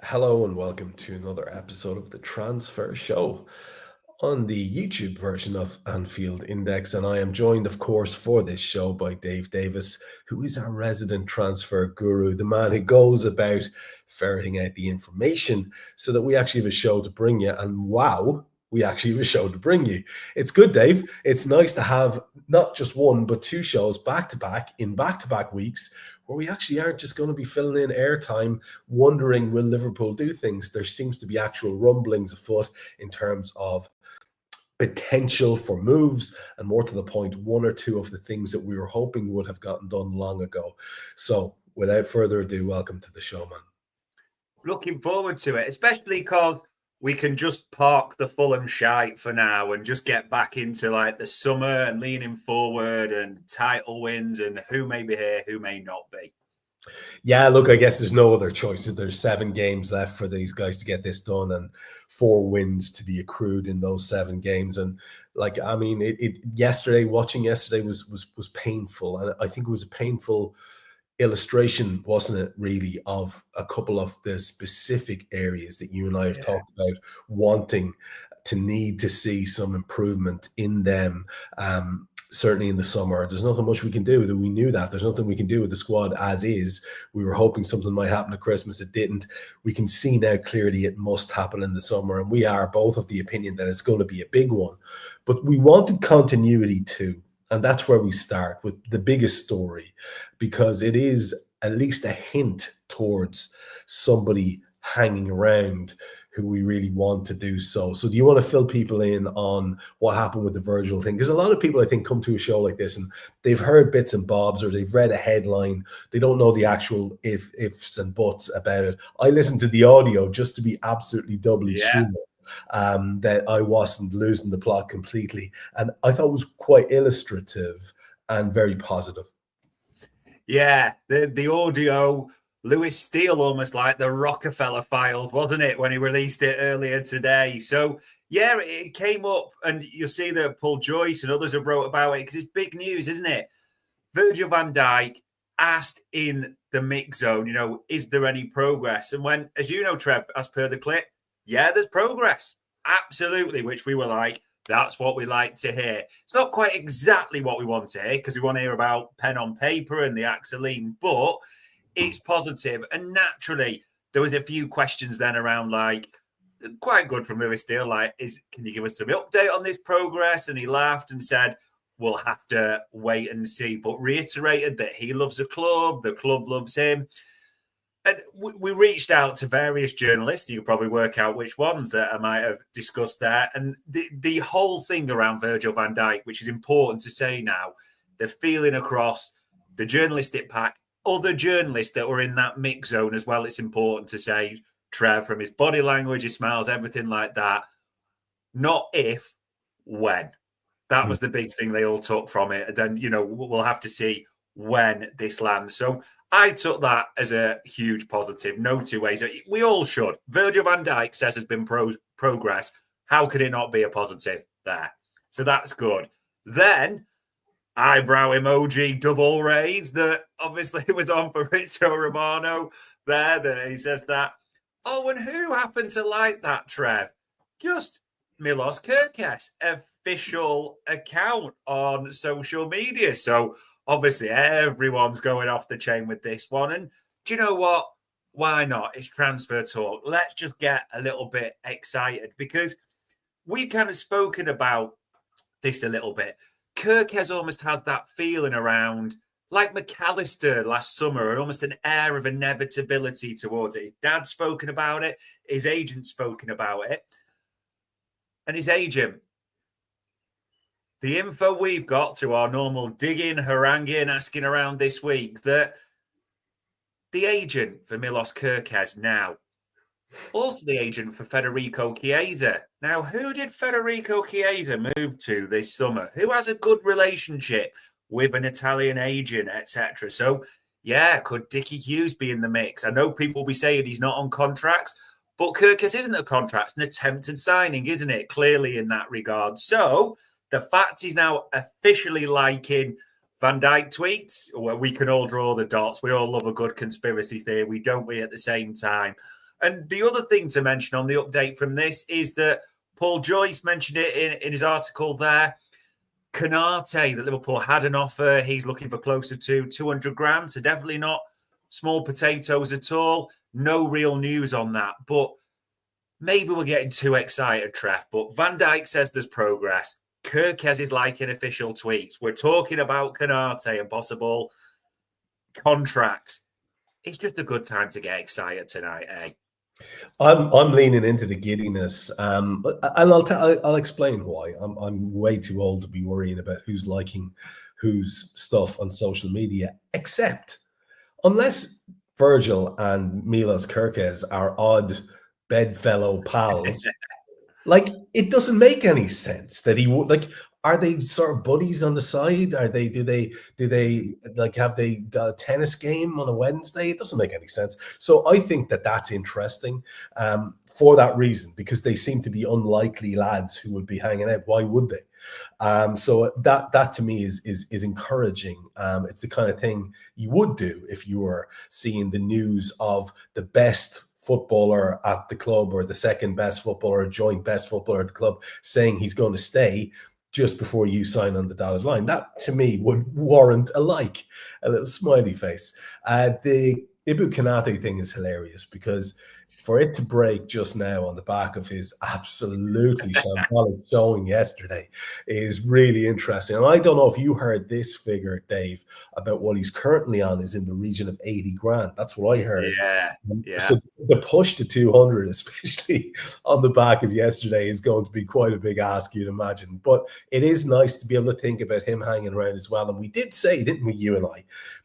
Hello and welcome to another episode of the Transfer Show on the YouTube version of Anfield Index. And I am joined, of course, for this show by Dave Davis, who is our resident transfer guru, the man who goes about ferreting out the information so that we actually have a show to bring you. And wow, we actually have a show to bring you. It's good, Dave. It's nice to have not just one, but two shows back to back in back to back weeks where we actually aren't just going to be filling in airtime wondering, will Liverpool do things? There seems to be actual rumblings afoot in terms of potential for moves, and more to the point, one or two of the things that we were hoping would have gotten done long ago. So without further ado, welcome to the show, man. Looking forward to it, especially because we can just park the Fulham shite for now and just get back into like the summer and leaning forward and title wins and who may be here, who may not be. Yeah, look, I guess there's no other choice. There's 7 games left for these guys to get this done and 4 wins to be accrued in those 7 games. And like, I mean, watching yesterday was painful. And I think it was a painful illustration, wasn't it, really, of a couple of the specific areas that you and I have talked about wanting to need to see some improvement in them. Certainly in the summer, there's nothing much we can do. That we knew that there's nothing we can do with the squad as is. We were hoping something might happen at Christmas. It didn't. We can see now clearly it must happen in the summer, and we are both of the opinion that it's going to be a big one. But we wanted continuity too, and that's where we start with the biggest story, because it is at least a hint towards somebody hanging around who we really want to do so. So do you want to fill people in on what happened with the Virgil thing? Because a lot of people, I think, come to a show like this and they've heard bits and bobs, or they've read a headline. They don't know the actual ifs and buts about it. I listened to the audio just to be absolutely doubly sure that I wasn't losing the plot completely. And I thought it was quite illustrative and very positive. Yeah, the audio, Lewis Steele, almost like the Rockefeller files, wasn't it, when he released it earlier today? So, yeah, it came up, and you'll see that Paul Joyce and others have wrote about it because it's big news, isn't it? Virgil van Dijk asked in the mix zone, is there any progress? And when, as you know, Trev, as per the clip, yeah, there's progress. Absolutely, which we were like, that's what we like to hear. It's not quite exactly what we want to hear because we want to hear about pen on paper and the Axeline, but it's positive. And naturally, there was a few questions then around like, quite good from Lewis Steele, like, can you give us some update on this progress? And he laughed and said, we'll have to wait and see, but reiterated that he loves the club loves him. And we reached out to various journalists. You could probably work out which ones that I might have discussed there. And the whole thing around Virgil van Dijk, which is important to say now, the feeling across the journalistic pack, other journalists that were in that mix zone as well, it's important to say, Trev, from his body language, his smiles, everything like that, not if, when. That was the big thing they all took from it. And then, we'll have to see when this lands. So I took that as a huge positive. No two ways. We all should. Virgil van Dijk says there's been progress. How could it not be a positive there? So that's good. Then eyebrow emoji double raise that obviously was on for Fabrizio Romano there. That he says that. Oh, and who happened to like that, Trev? Just Milos Kerkez, official account on social media. So obviously everyone's going off the chain with this one. And do you know what? Why not? It's transfer talk. Let's just get a little bit excited because we've kind of spoken about this a little bit. Kerkez almost has that feeling around like McAllister last summer, and almost an air of inevitability towards it. His dad's spoken about it. His agent's spoken about it. And his agent, the info we've got through our normal digging, haranguing, asking around this week, that the agent for Milos Kerkez now, also the agent for Federico Chiesa. Now, who did Federico Chiesa move to this summer? Who has a good relationship with an Italian agent, etc.? So, yeah, could Dickie Hughes be in the mix? I know people will be saying he's not on contracts, but Kerkez isn't a contract. It's an attempted signing, isn't it? Clearly in that regard. So, the fact he's now officially liking Van Dijk tweets, where we can all draw the dots. We all love a good conspiracy theory, don't we, at the same time? And the other thing to mention on the update from this is that Paul Joyce mentioned it in his article there. Konate, that Liverpool had an offer. He's looking for closer to 200 grand. So definitely not small potatoes at all. No real news on that. But maybe we're getting too excited, Trev. But Van Dijk says there's progress. Kirkes is liking official tweets. We're talking about Konate and possible contracts. It's just a good time to get excited tonight, eh? I'm leaning into the giddiness, and I'll explain why. I'm way too old to be worrying about who's liking whose stuff on social media, except unless Virgil and Milos Kerkez are odd bedfellow pals. Like, it doesn't make any sense that he would, like, are they sort of buddies on the side? Do they like, have they got a tennis game on a Wednesday? It doesn't make any sense. So I think that that's interesting for that reason, because they seem to be unlikely lads who would be hanging out. Why would they? So that to me is encouraging. It's the kind of thing you would do if you were seeing the news of the best footballer at the club or the second best footballer, joint best footballer at the club, saying he's going to stay just before you sign on the dotted line. That to me would warrant a little smiley face. The Ibu Konate thing is hilarious, because for it to break just now on the back of his absolutely shambolic showing yesterday is really interesting. And I don't know if you heard this figure, Dave, about what he's currently on is in the region of 80 grand. That's what I heard. Yeah. So the push to 200, especially on the back of yesterday, is going to be quite a big ask, you'd imagine. But it is nice to be able to think about him hanging around as well. And we did say, didn't we, you and I,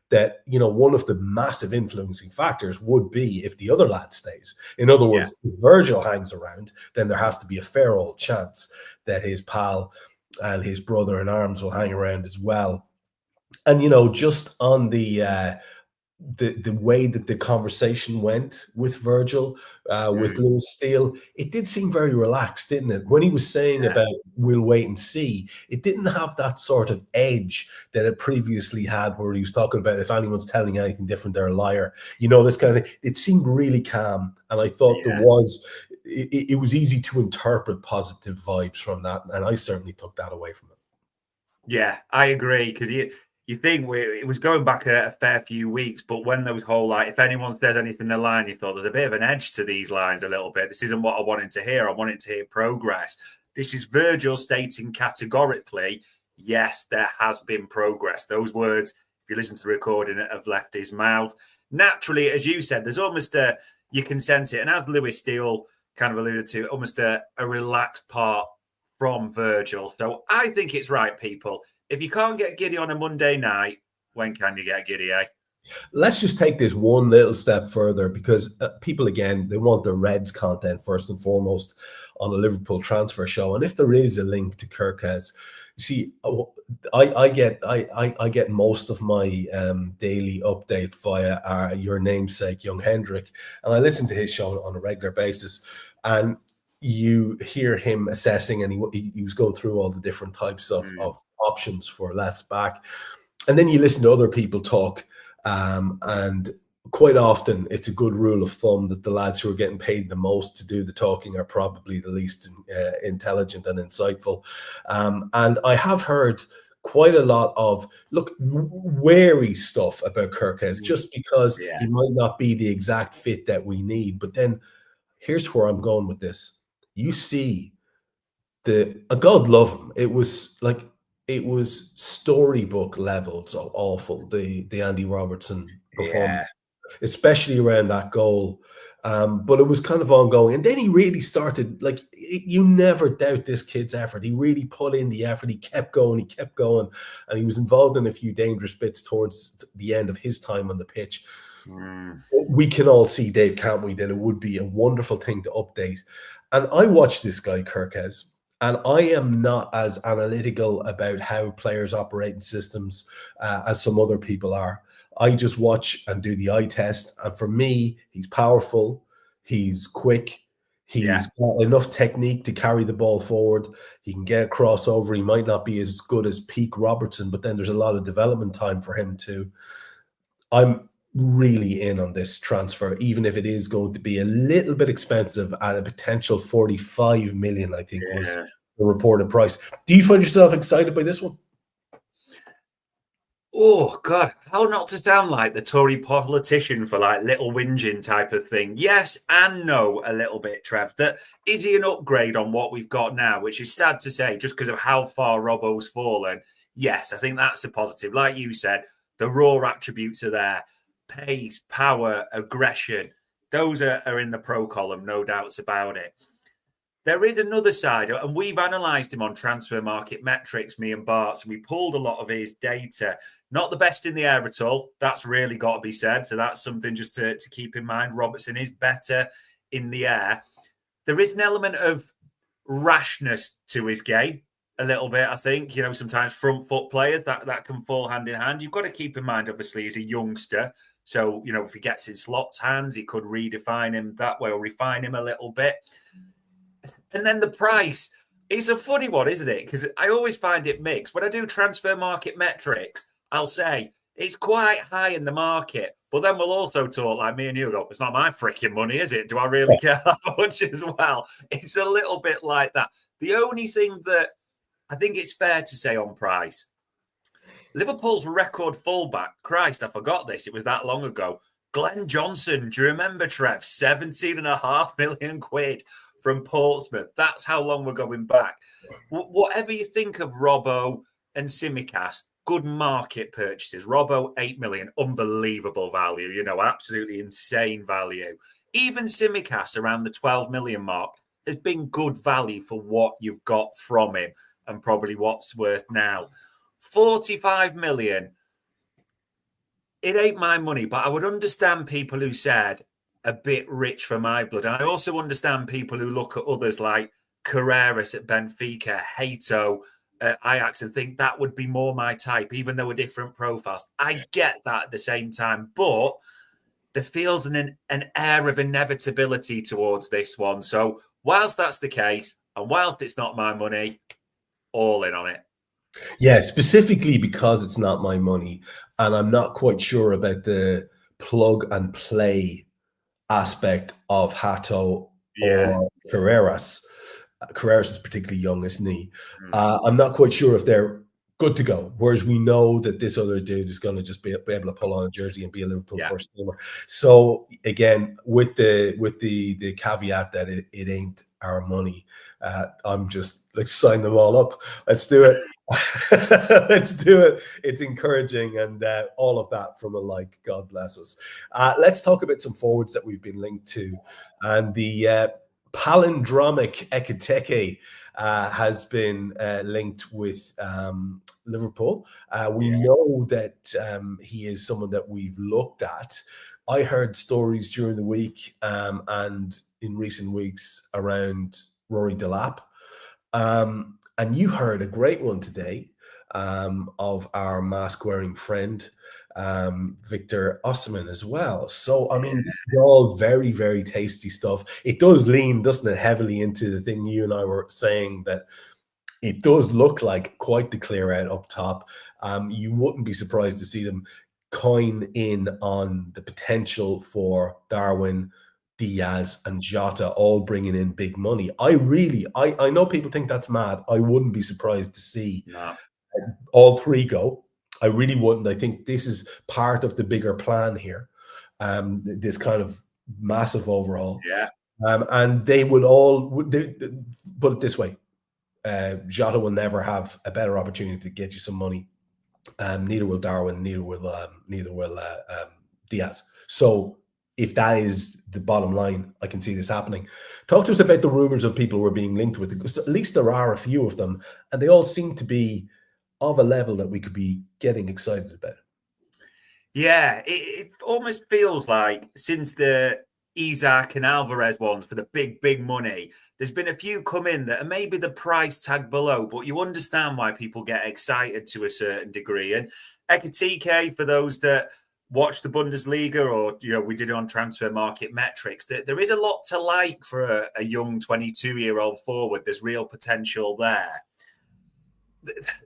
that, you know, one of the massive influencing factors would be if the other lad stays. In other words, if Virgil hangs around, then there has to be a fair old chance that his pal and his brother in arms will hang around as well. And, you know, just on the way that the conversation went with Virgil, with Lewis Steele, it did seem very relaxed, didn't it? When he was saying about we'll wait and see, it didn't have that sort of edge that it previously had, where he was talking about if anyone's telling anything different, they're a liar. You know, this kind of thing. It seemed really calm, and I thought it was easy to interpret positive vibes from that, and I certainly took that away from it. Yeah, I agree, because you think it was going back a fair few weeks, but when there was whole, like, if anyone said anything in the line, you thought there's a bit of an edge to these lines a little bit. This isn't what I wanted to hear. I wanted to hear progress. This is Virgil stating categorically, yes, there has been progress. Those words, if you listen to the recording, have left his mouth. Naturally, as you said, there's almost you can sense it. And as Lewis Steele kind of alluded to, almost a relaxed part from Virgil. So I think it's right, people. If you can't get giddy on a Monday night, when can you get giddy, eh? Let's just take this one little step further, because people, again, they want the Reds content first and foremost on a Liverpool transfer show. And if there is a link to Kirkes, see, I get most of my daily update via your namesake, young Hendrik, and I listen to his show on a regular basis. And you hear him assessing, and he was going through all the different types of options for left back. And then you listen to other people talk, and quite often it's a good rule of thumb that the lads who are getting paid the most to do the talking are probably the least intelligent and insightful. And I have heard quite a lot of wary stuff about Kirkes, just because he might not be the exact fit that we need. But then here's where I'm going with this. You see, God love him. It was storybook levels of awful, the Andy Robertson performance, especially around that goal. But it was kind of ongoing. And then he really started, you never doubt this kid's effort. He really put in the effort. He kept going. And he was involved in a few dangerous bits towards the end of his time on the pitch. We can all see, Dave, can't we, that it would be a wonderful thing to update. And I watched this guy, Kirkes, and I am not as analytical about how players operate in systems as some other people are. I just watch and do the eye test. And for me, he's powerful. He's quick. He's got enough technique to carry the ball forward. He can get a crossover. He might not be as good as peak Robertson, but then there's a lot of development time for him too. I'm really in on this transfer, even if it is going to be a little bit expensive at a potential 45 million, I think was the reported price. Do you find yourself excited by this one? Oh, God, how not to sound like the Tory politician for like little whinging type of thing. Yes and no, a little bit, Trev. That is he an upgrade on what we've got now, which is sad to say just because of how far Robbo's fallen. Yes, I think that's a positive. Like you said, the raw attributes are there. Pace, power, aggression. Those are in the pro column, no doubts about it. There is another side, and we've analysed him on transfer market metrics, me and Bart. So we pulled a lot of his data. Not the best in the air at all. That's really got to be said. So that's something just to keep in mind. Robertson is better in the air. There is an element of rashness to his game, a little bit, I think. You know, sometimes front foot players, that can fall hand in hand. You've got to keep in mind, obviously, he's a youngster. So, you know, if he gets in Slot's hands, he could redefine him that way or refine him a little bit. And then the price is a funny one, isn't it? Because I always find it mixed. When I do transfer market metrics, I'll say it's quite high in the market. But then we'll also talk like me and you go, it's not my freaking money, is it? Do I really care that much as well? It's a little bit like that. The only thing that I think it's fair to say on price, Liverpool's record fullback, Christ, I forgot this. It was that long ago. Glenn Johnson, do you remember, Trev? 17.5 million quid from Portsmouth. That's how long we're going back. Whatever you think of Robbo and Tsimikas, good market purchases. Robbo, 8 million, unbelievable value, you know, absolutely insane value. Even Tsimikas around the 12 million mark has been good value for what you've got from him and probably what's worth now. 45 million, it ain't my money, but I would understand people who said, a bit rich for my blood. And I also understand people who look at others like Carreras at Benfica, Hato at Ajax and think that would be more my type, even though we're different profiles. I get that at the same time, but there feels an air of inevitability towards this one. So whilst that's the case, and whilst it's not my money, all in on it. Yeah, specifically because it's not my money. And I'm not quite sure about the plug and play aspect of Hato or Carreras. Carreras is particularly young, isn't he? I'm not quite sure if they're good to go. Whereas we know that this other dude is going to just be able to pull on a jersey and be a Liverpool first teamer. So again, with the caveat that it ain't our money, I'm just like sign them all up. Let's do it. Let's do it. It's encouraging and all of that from a like. God bless us. Let's talk about some forwards that we've been linked to, and the palindromic Ekiteke has been linked with Liverpool. We know that he is someone that we've looked at. I heard stories during the week and in recent weeks around Rory Delap. And you heard a great one today of our mask-wearing friend, Victor Osimhen as well. So, I mean, this is all very, very tasty stuff. It does lean, doesn't it, heavily into the thing you and I were saying, that it does look like quite the clear out up top. You wouldn't be surprised to see them coin in on the potential for Darwin, Diaz and Jota all bringing in big money. I know people think that's mad. I wouldn't be surprised to see all three go. I really wouldn't. I think this is part of the bigger plan here. This kind of massive overhaul. And they would all put it this way. Jota will never have a better opportunity to get you some money. Neither will Darwin, neither will Diaz. So if that is the bottom line, I can see this happening. Talk to us about the rumors of people who are being linked with it, because at least there are a few of them, and they all seem to be of a level that we could be getting excited about. Yeah, it almost feels like since the Isaac and Alvarez ones for the big money, there's been a few come in that are maybe the price tag below, but you understand why people get excited to a certain degree. And Ekiteke, for those that watch the Bundesliga, or we did it on transfer market metrics, there is a lot to like for a young 22-year-old forward. There's real potential there.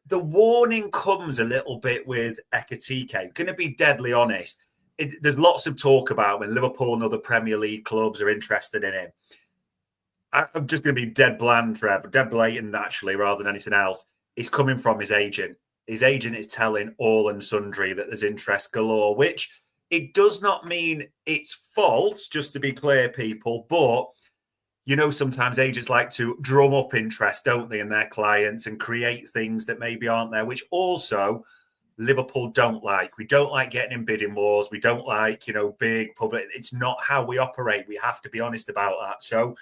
The warning comes a little bit with Ekiteke. Going to be deadly honest. there's lots of talk about when Liverpool and other Premier League clubs are interested in him. I'm just going to be dead bland, Trev, dead blatant, actually, rather than anything else. It's coming from his agent. His agent is telling all and sundry that there's interest galore, which it does not mean it's false, just to be clear, people. But, you know, sometimes agents like to drum up interest, don't they, in their clients and create things that maybe aren't there, which also Liverpool don't like. We don't like getting in bidding wars. We don't like, you know, big public. It's not how we operate. We have to be honest about that. So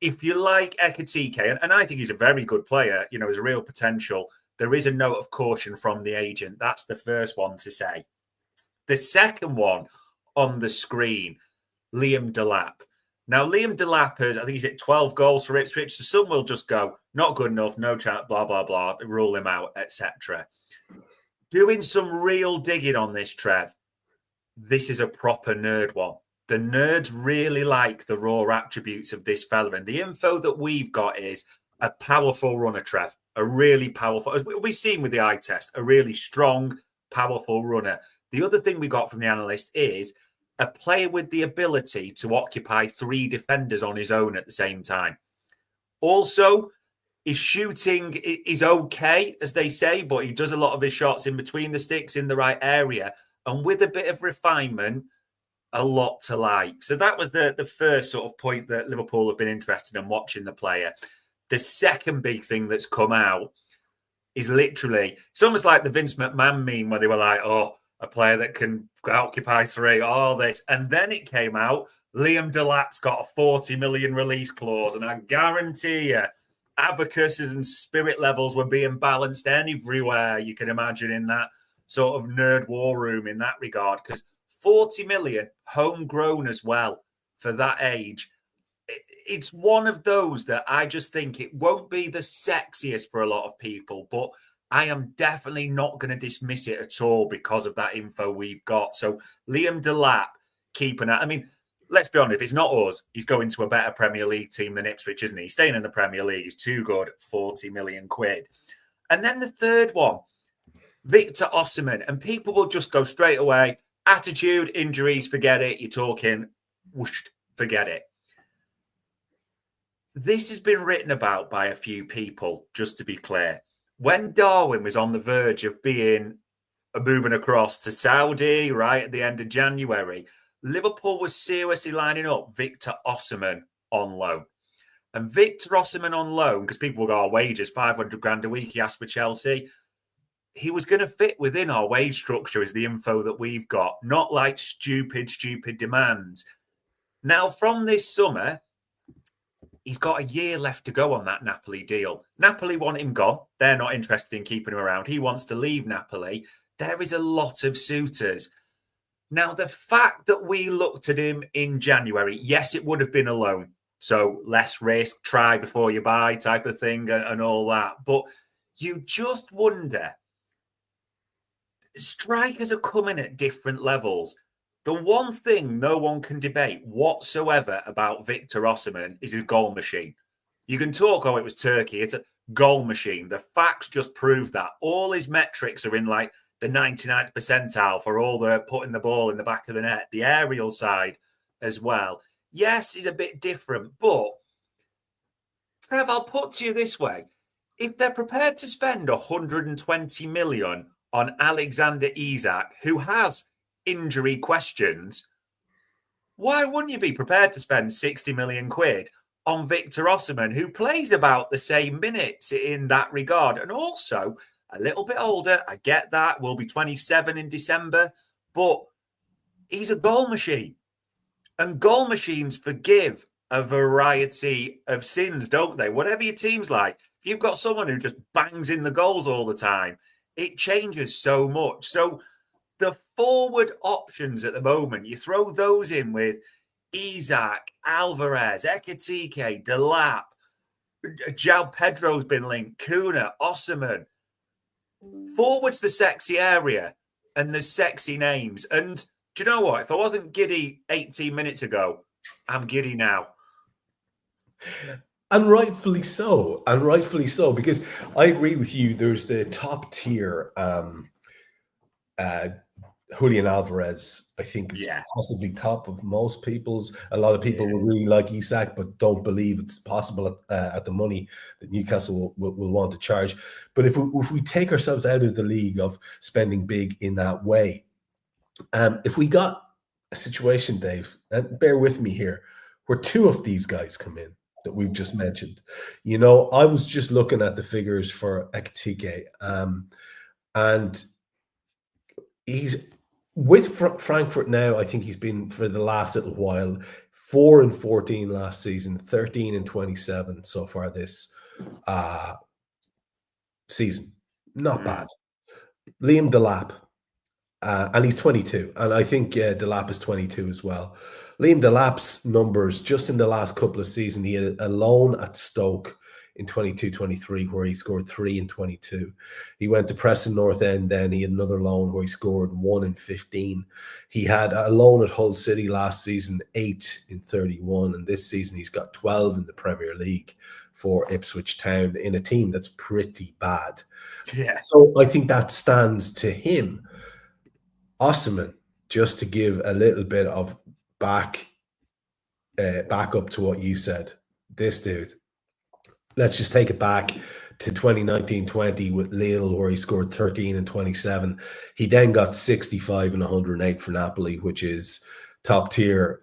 if you like Ekitike, and I think he's a very good player, you know, there's a real potential, there is a note of caution from the agent. That's the first one to say. The second one on the screen, Liam Delap. Now, Liam Delap has, I think he's hit 12 goals for Ipswich. So some will just go, not good enough, no chance, blah, blah, blah, rule him out, etc. Doing some real digging on this, Trev, this is a proper nerd one. The nerds really like the raw attributes of this fella. And the info that we've got is a powerful runner, Trev. A really powerful, as we've seen with the eye test, a really strong, powerful runner. The other thing we got from the analyst is a player with the ability to occupy 3 defenders on his own at the same time. Also, his shooting is okay, as they say, but he does a lot of his shots in between the sticks in the right area. And with a bit of refinement, a lot to like. So that was the first sort of point that Liverpool have been interested in watching the player. The second big thing that's come out is literally, it's almost like the Vince McMahon meme where they were like, oh, a player that can occupy 3, all this. And then it came out, Liam Delap's got a 40 million release clause. And I guarantee you, abacuses and spirit levels were being balanced everywhere you can imagine in that sort of nerd war room in that regard. Because 40 million, homegrown as well, for that age. It's one of those that I just think it won't be the sexiest for a lot of people, but I am definitely not going to dismiss it at all because of that info we've got. So Liam Delap, keeping it. I mean, let's be honest, if it's not us, he's going to a better Premier League team than Ipswich, isn't he? He's staying in the Premier League. He's too good, 40 million quid. And then the third one, Victor Osimhen. And people will just go straight away, attitude, injuries, forget it. You're talking, whoosh, forget it. This has been written about by a few people, just to be clear. When Darwin was on the verge of moving across to Saudi, right, at the end of January, Liverpool was seriously lining up Victor Osimhen on loan. And Victor Osimhen on loan, because people will go, our wages, 500 grand a week, he asked for Chelsea. He was going to fit within our wage structure is the info that we've got, not like stupid demands. Now, from this summer, he's got a year left to go on that Napoli deal. Napoli want him gone. They're not interested in keeping him around. He wants to leave Napoli. There is a lot of suitors. Now, the fact that we looked at him in January, yes, it would have been a loan. So less risk, try before you buy type of thing and all that. But you just wonder, strikers are coming at different levels. The one thing no one can debate whatsoever about Victor Osimhen is his goal machine. You can talk, oh, it was Turkey. It's a goal machine. The facts just prove that. All his metrics are in like the 99th percentile for all the putting the ball in the back of the net, the aerial side as well. Yes, he's a bit different, but Trev, I'll put to you this way. If they're prepared to spend 120 million on Alexander Isak, who has injury questions, why wouldn't you be prepared to spend 60 million quid on Victor Osimhen, who plays about the same minutes in that regard? And also a little bit older. I get that. Will be 27 in December, but he's a goal machine. And goal machines forgive a variety of sins, don't they? Whatever your team's like, if you've got someone who just bangs in the goals all the time, it changes so much. So the forward options at the moment, you throw those in with Isak, Alvarez, Ekitike, Delap, João Pedro's been linked, Kuna, Osimhen. Forward's the sexy area and the sexy names. And do you know what? If I wasn't giddy 18 minutes ago, I'm giddy now. And rightfully so. Because I agree with you. There's the top tier Julian Alvarez, I think, is possibly top of most people's. A lot of people will really like Isak, but don't believe it's possible at the money that Newcastle will want to charge. But if we take ourselves out of the league of spending big in that way, if we got a situation, Dave, and bear with me here, where two of these guys come in that we've just mentioned, I was just looking at the figures for Ekitike, and he's with Frankfurt now. I think he's been for the last little while 4-14 last season, 13-27 so far this season. Not bad. Liam Delap, and he's 22, and I think Delap is 22 as well. Liam Delap's numbers just in the last couple of seasons, he had a loan at Stoke in 22-23 where he scored 3 in 22. He went to Preston North End, then he had another loan where he scored 1 in 15. He had a loan at Hull City last season, 8 in 31, and this season he's got 12 in the Premier League for Ipswich Town in a team that's pretty bad. Yeah. So I think that stands to him. Osimhen, just to give a little bit of back up to what you said, this dude, let's just take it back to 2019-20 with Lille, where he scored 13 and 27. He then got 65 and 108 for Napoli, which is top tier,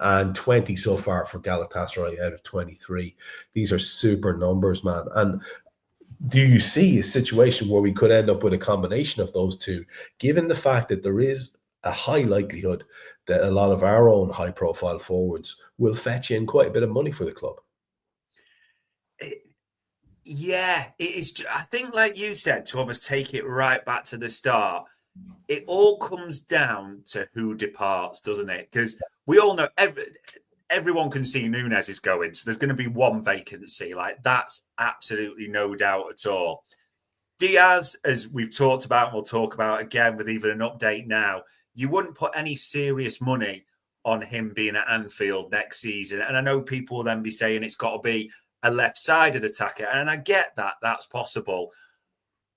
and 20 so far for Galatasaray out of 23. These are super numbers, man. And do you see a situation where we could end up with a combination of those two, given the fact that there is a high likelihood that a lot of our own high-profile forwards will fetch in quite a bit of money for the club? It is. I think, like you said, to almost take it right back to the start, it all comes down to who departs, doesn't it? Because we all know everyone can see Núñez is going, so there's going to be one vacancy. Like, that's absolutely no doubt at all. Diaz, as we've talked about, and we'll talk about again with even an update now, you wouldn't put any serious money on him being at Anfield next season. And I know people will then be saying it's got to be a left-sided attacker, and I get that. That's possible.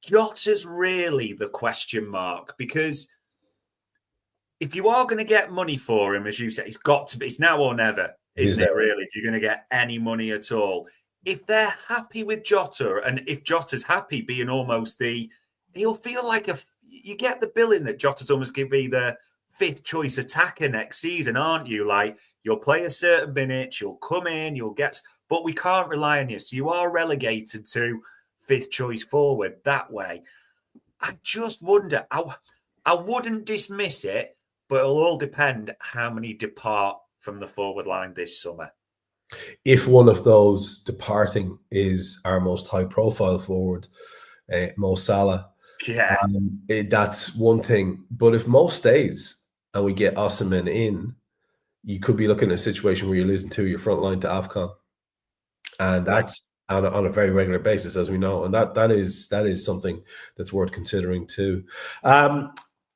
Jota's really the question mark, because if you are going to get money for him, as you said, it's now or never, isn't it, really, if you're going to get any money at all. If they're happy with Jota, and if Jota's happy being almost he'll feel like you get the billing that Jota's almost going to be the 5th choice attacker next season, aren't you? Like, you'll play a certain minutes, you'll come in, but we can't rely on you. So you are relegated to 5th choice forward that way. I just wonder, I wouldn't dismiss it, but it'll all depend how many depart from the forward line this summer. If one of those departing is our most high-profile forward, Mo Salah, that's one thing. But if Mo stays and we get Osimhen in, you could be looking at a situation where you're losing 2 of your front line to AFCON. And that's on a very regular basis, as we know. And that is something that's worth considering too.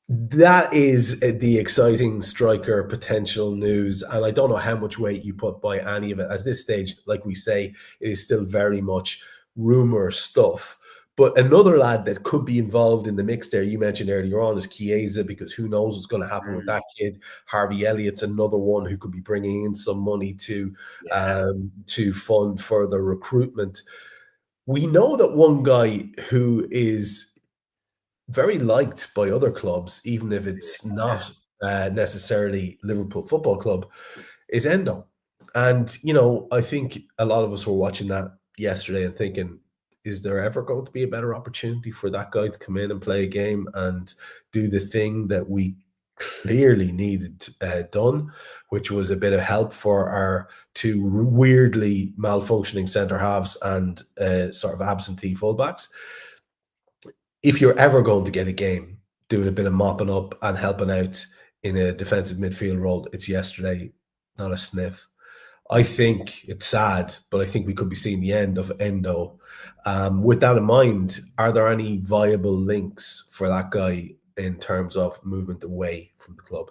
That is the exciting striker potential news. And I don't know how much weight you put by any of it. At this stage, like we say, it is still very much rumor stuff. But another lad that could be involved in the mix there, you mentioned earlier on, is Chiesa, because who knows what's going to happen with that kid. Harvey Elliott's another one who could be bringing in some money to fund further recruitment. We know that one guy who is very liked by other clubs, even if it's not necessarily Liverpool Football Club, is Endo. And, I think a lot of us were watching that yesterday and thinking, is there ever going to be a better opportunity for that guy to come in and play a game and do the thing that we clearly needed done, which was a bit of help for our two weirdly malfunctioning centre halves and sort of absentee fullbacks? If you're ever going to get a game doing a bit of mopping up and helping out in a defensive midfield role, it's yesterday, not a sniff. I think it's sad, but I think we could be seeing the end of Endo. With that in mind, are there any viable links for that guy in terms of movement away from the club?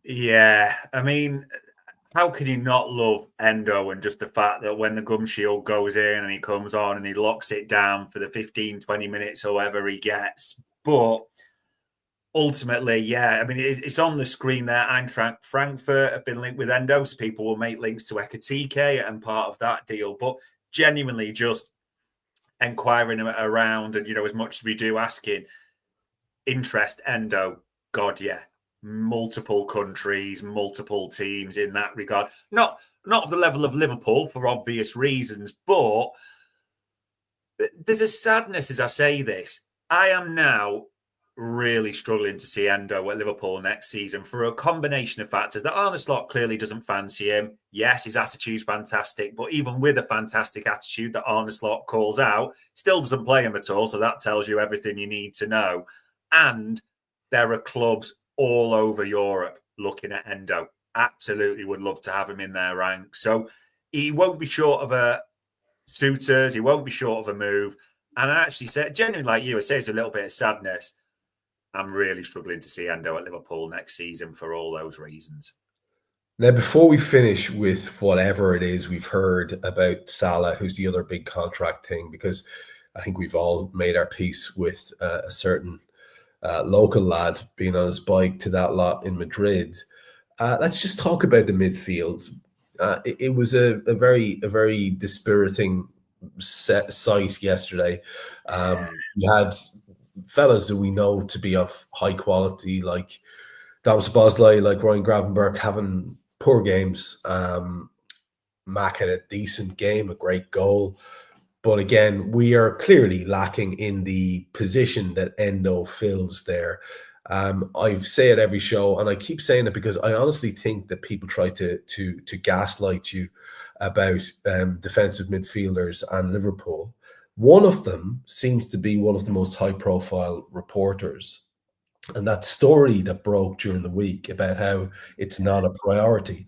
Yeah, I mean, how can you not love Endo, and just the fact that when the gum shield goes in and he comes on and he locks it down for the 15, 20 minutes, however he gets. But Ultimately, yeah. I mean, it's on the screen there. Eintracht Frankfurt have been linked with Endo, so people will make links to Ekatike and part of that deal. But genuinely just inquiring around and, as much as we do asking, interest, Endo, God, yeah. Multiple countries, multiple teams in that regard. Not of the level of Liverpool for obvious reasons, but there's a sadness as I say this. I am now really struggling to see Endo at Liverpool next season for a combination of factors. That Arne Slot clearly doesn't fancy him. Yes, his attitude's fantastic, but even with a fantastic attitude that Arne Slot calls out, still doesn't play him at all. So that tells you everything you need to know. And there are clubs all over Europe looking at Endo. Absolutely would love to have him in their ranks. So he won't be short of a suitors. He won't be short of a move. And I actually said, genuinely like you, I say it's a little bit of sadness. I'm really struggling to see Endo at Liverpool next season for all those reasons. Now, before we finish with whatever it is we've heard about Salah, who's the other big contract thing, because I think we've all made our peace with a certain local lad being on his bike to that lot in Madrid. Let's just talk about the midfield. It was a very dispiriting sight yesterday. You had fellas who we know to be of high quality, like Dom Szoboszlai, like Ryan Gravenberch, having poor games. Mac had a decent game, a great goal. But again, we are clearly lacking in the position that Endo fills there. I say it every show, and I keep saying it because I honestly think that people try to gaslight you about defensive midfielders and Liverpool. One of them seems to be one of the most high-profile reporters. And that story that broke during the week about how it's not a priority.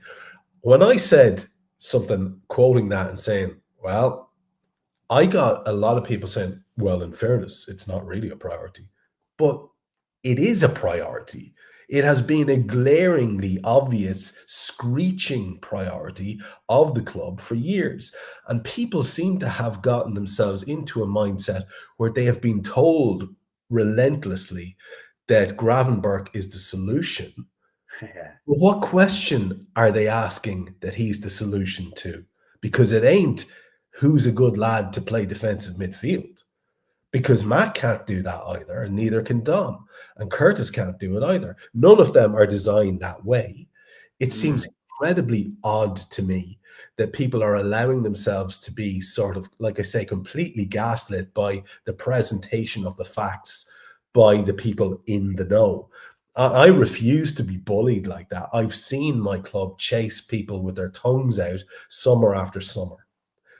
When I said something, quoting that and saying, well, I got a lot of people saying, well, in fairness, it's not really a priority. But it is a priority. It has been a glaringly obvious, screeching priority of the club for years. And people seem to have gotten themselves into a mindset where they have been told relentlessly that Gravenberch is the solution. Yeah. Well, what question are they asking that he's the solution to? Because it ain't who's a good lad to play defensive midfield. Because Matt can't do that either, and neither can Dom. And Curtis can't do it either. None of them are designed that way. It seems incredibly odd to me that people are allowing themselves to be sort of, like I say, completely gaslit by the presentation of the facts by the people in the know. I refuse to be bullied like that. I've seen my club chase people with their tongues out summer after summer.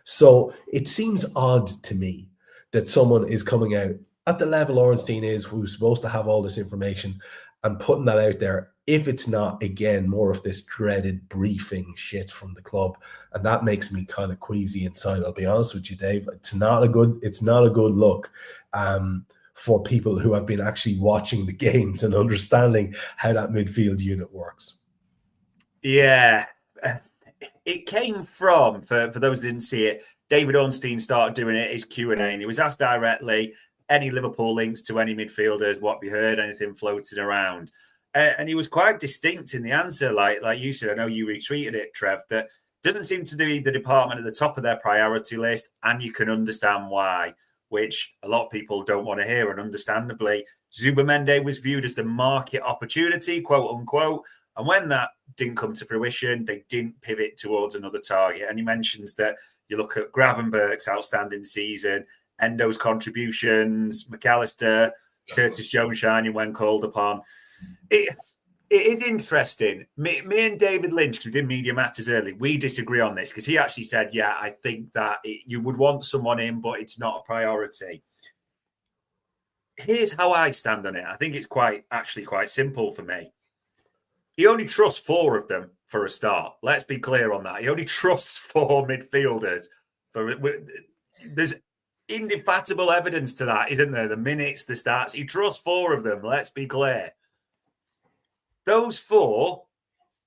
So it seems odd to me that someone is coming out at the level Ornstein is, who's supposed to have all this information, and putting that out there, if it's not, again, more of this dreaded briefing shit from the club. And that makes me kind of queasy inside, I'll be honest with you, Dave. It's not a good look for people who have been actually watching the games and understanding how that midfield unit works. Yeah. It came from, for those who didn't see it, David Ornstein started doing it, his Q&A, and he was asked directly, any Liverpool links to any midfielders, what have you heard, anything floating around? And he was quite distinct in the answer, like you said, I know you retweeted it, Trev, that doesn't seem to be the department at the top of their priority list, and you can understand why, which a lot of people don't want to hear, and understandably. Zubamende was viewed as the market opportunity, quote unquote, and when that didn't come to fruition, they didn't pivot towards another target. And he mentions that you look at Gravenberch's outstanding season, Endo's contributions, McAllister, Curtis Jones shining when called upon. It is interesting. Me and David Lynch, because we did Media Matters early, we disagree on this, because he actually said, yeah, I think that you would want someone in, but it's not a priority. Here's how I stand on it. I think it's quite simple for me. He only trusts 4 of them for a start. Let's be clear on that. He only trusts 4 midfielders. There's indefatigable evidence to that, isn't there? The minutes, the stats. He trusts 4 of them. Let's be clear. Those 4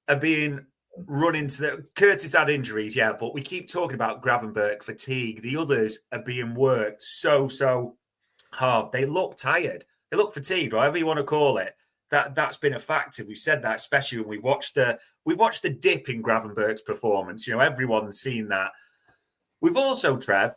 are being run into the... Curtis had injuries, yeah, but we keep talking about Gravenberch, fatigue. The others are being worked so hard. They look tired. They look fatigued, whatever you want to call it. That's been a factor. We've said that, especially when we watched the dip in Gravenberch's performance. Everyone's seen that. We've also, Trev,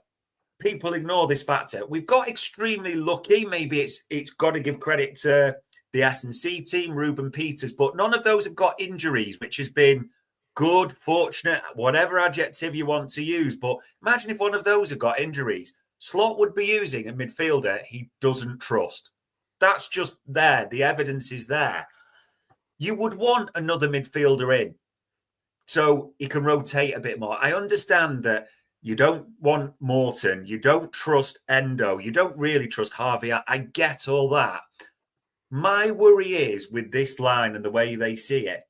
people ignore this factor. We've got extremely lucky. Maybe it's got to give credit to the S&C team, Ruben Peters, but none of those have got injuries, which has been good, fortunate, whatever adjective you want to use. But imagine if one of those had got injuries. Slot would be using a midfielder he doesn't trust. That's just there. The evidence is there. You would want another midfielder in so he can rotate a bit more. I understand that you don't want Morton. You don't trust Endo. You don't really trust Harvey. I get all that. My worry is with this line and the way they see it,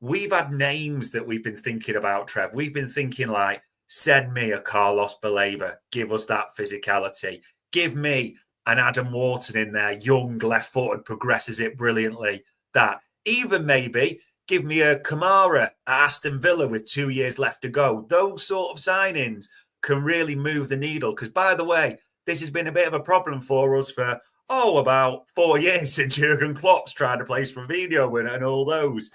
we've had names that we've been thinking about, Trev. We've been thinking like, send me a Carlos Baleba. Give us that physicality. Give me an Adam Wharton in there, young, left-footed, progresses it brilliantly. That. Even maybe give me a Kamara at Aston Villa with 2 years left to go. Those sort of signings can really move the needle. Because, by the way, this has been a bit of a problem for us for, about 4 years since Jurgen Klopp's tried to place Fabinho and all those.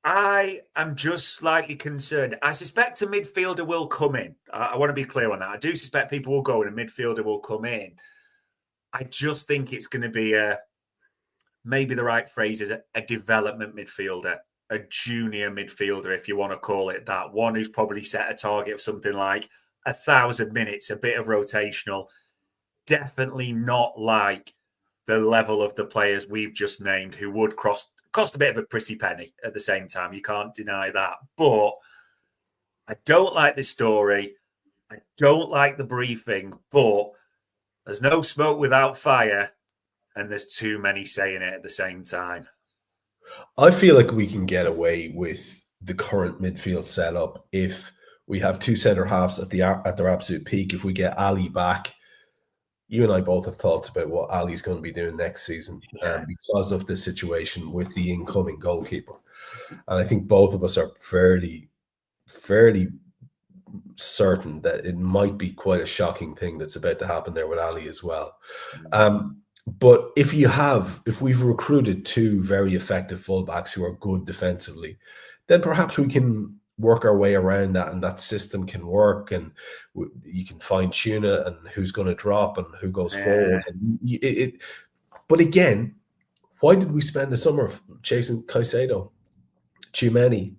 I am just slightly concerned. I suspect a midfielder will come in. I want to be clear on that. I do suspect people will go and a midfielder will come in. I just think it's going to be maybe the right phrase is a development midfielder, a junior midfielder, if you want to call it that. One who's probably set a target of something like 1,000 minutes, a bit of rotational. Definitely not like the level of the players we've just named who would cost a bit of a pretty penny at the same time. You can't deny that. But I don't like this story. I don't like the briefing, but there's no smoke without fire, and there's too many saying it at the same time. I feel like we can get away with the current midfield setup if we have two centre halves at their absolute peak. If we get Ali back, you and I both have thoughts about what Ali's going to be doing next season because of the situation with the incoming goalkeeper. And I think both of us are fairly certain that it might be quite a shocking thing that's about to happen there with Ali as well. But if we've recruited two very effective fullbacks who are good defensively, then perhaps we can work our way around that, and that system can work, and you can fine tune it, and who's going to drop and who goes forward. But again, why did we spend the summer chasing Caicedo, Tchouameni,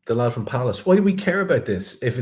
the lad from Palace? Why do we care about this? If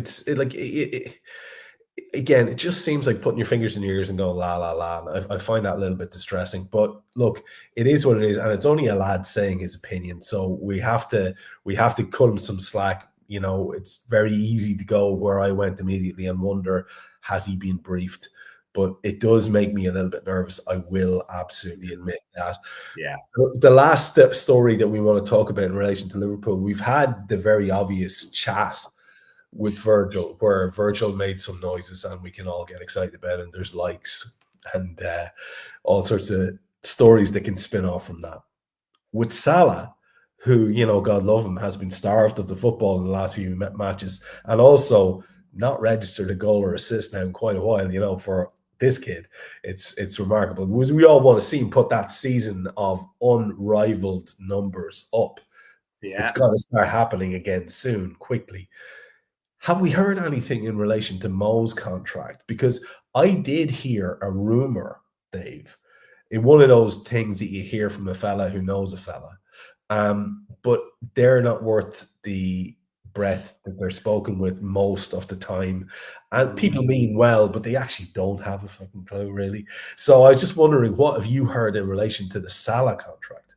again, it just seems like putting your fingers in your ears and going la la la. And I find that a little bit distressing. But look, it is what it is, and it's only a lad saying his opinion. So we have to cut him some slack. It's very easy to go where I went immediately and wonder, has he been briefed? But it does make me a little bit nervous. I will absolutely admit that. Yeah. The last story that we want to talk about in relation to Liverpool, we've had the very obvious chat with Virgil, where Virgil made some noises and we can all get excited about it, and there's likes and all sorts of stories that can spin off from that. With Salah, who, God love him, has been starved of the football in the last few matches, and also not registered a goal or assist now in quite a while, for this kid. It's remarkable. We all want to see him put that season of unrivaled numbers up. Yeah. It's got to start happening again soon, quickly. Have we heard anything in relation to Mo's contract? Because I did hear a rumor, Dave, in one of those things that you hear from a fella who knows a fella, but they're not worth the breath that they're spoken with most of the time. And people mean well, but they actually don't have a fucking clue, really. So I was just wondering, what have you heard in relation to the Salah contract?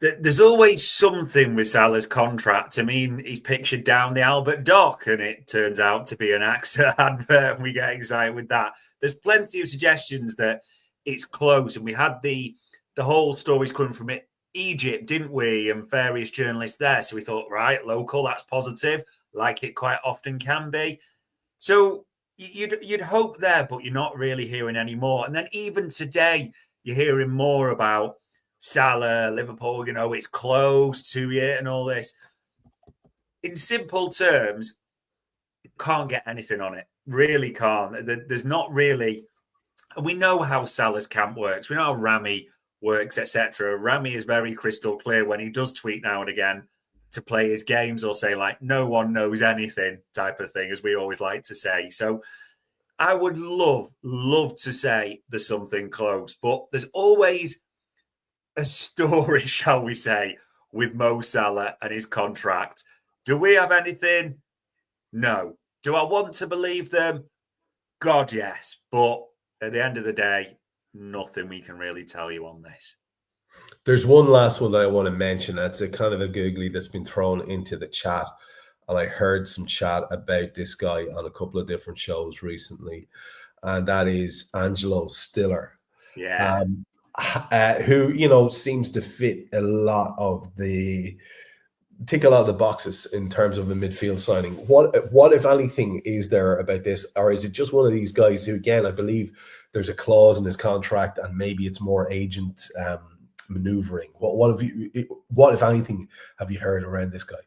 There's always something with Salah's contract. I mean, he's pictured down the Albert Dock, and it turns out to be an AXA advert, and we get excited with that. There's plenty of suggestions that it's close, and we had the whole stories coming from Egypt, didn't we? And various journalists there. So we thought, right, local, that's positive, like it quite often can be. So you'd hope there, but you're not really hearing any more. And then even today, you're hearing more about Salah, Liverpool, it's close to it and all this. In simple terms, can't get anything on it. Really can't. There's not really And we know how Salah's camp works. We know how Rami works, etc. Rami is very crystal clear when he does tweet now and again to play his games or say, like, no one knows anything type of thing, as we always like to say. So I would love to say there's something close, but there's always a story, shall we say, with Mo Salah and his contract. Do we have anything? No. Do I want to believe them? God, yes. But at the end of the day, nothing we can really tell you on this. There's one last one that I want to mention. That's a kind of a googly that's been thrown into the chat. And I heard some chat about this guy on a couple of different shows recently. And that is Angelo Stiller. Yeah. Who, you know, seems to fit a lot of the boxes in terms of a midfield signing. What if anything is there about this, or is it just one of these guys who, again, I believe there's a clause in his contract, and maybe it's more agent maneuvering? What if anything have you heard around this guy?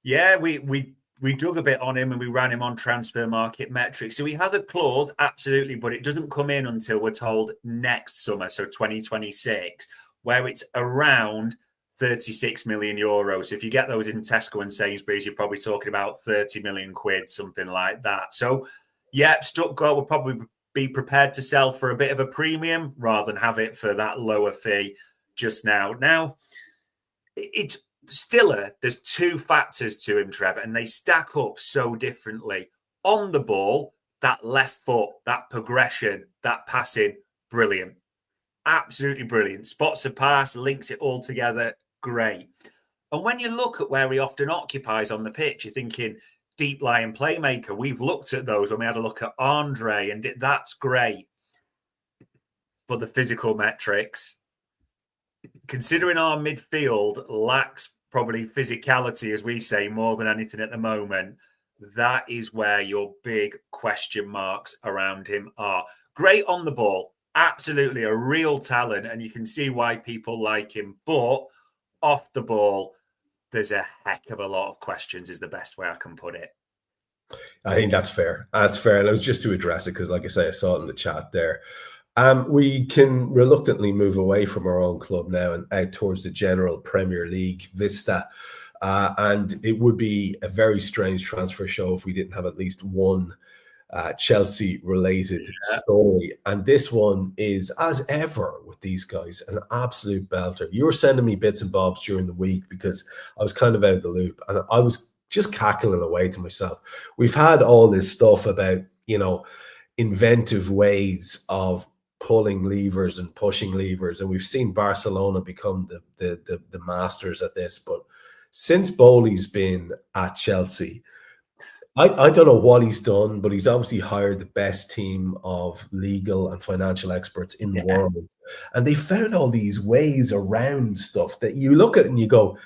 Yeah, we dug a bit on him and we ran him on transfer market metrics. So he has a clause, absolutely, but it doesn't come in until we're told next summer, so 2026, where it's around 36 million euros. So if you get those in Tesco and Sainsbury's, you're probably talking about 30 million quid, something like that. So, yeah, Stuttgart will probably be prepared to sell for a bit of a premium rather than have it for that lower fee just now. Now, it's Stiller, there's two factors to him, Trev, and they stack up so differently. On the ball, that left foot, that progression, that passing, brilliant. Absolutely brilliant. Spots a pass, links it all together, great. And when you look at where he often occupies on the pitch, you're thinking deep lying playmaker. We've looked at those when we had a look at Andre, and that's great. But the physical metrics, considering our midfield lacks probably physicality, as we say, more than anything at the moment, that is where your big question marks around him are. Great on the ball, absolutely a real talent, and you can see why people like him. But off the ball, there's a heck of a lot of questions, is the best way I can put it. I think that's fair. That's fair. And it was just to address it because, like I say, I saw it in the chat there. We can reluctantly move away from our own club now and out towards the general Premier League vista. And it would be a very strange transfer show if we didn't have at least one Chelsea-related story. And this one is, as ever with these guys, an absolute belter. You were sending me bits and bobs during the week because I was kind of out of the loop. And I was just cackling away to myself. We've had all this stuff about, you know, inventive ways of pulling levers and pushing levers, and we've seen Barcelona become the masters at this. But since Bowley's been at Chelsea, I don't know what he's done, but he's obviously hired the best team of legal and financial experts in the world, and they found all these ways around stuff that you look at and you go,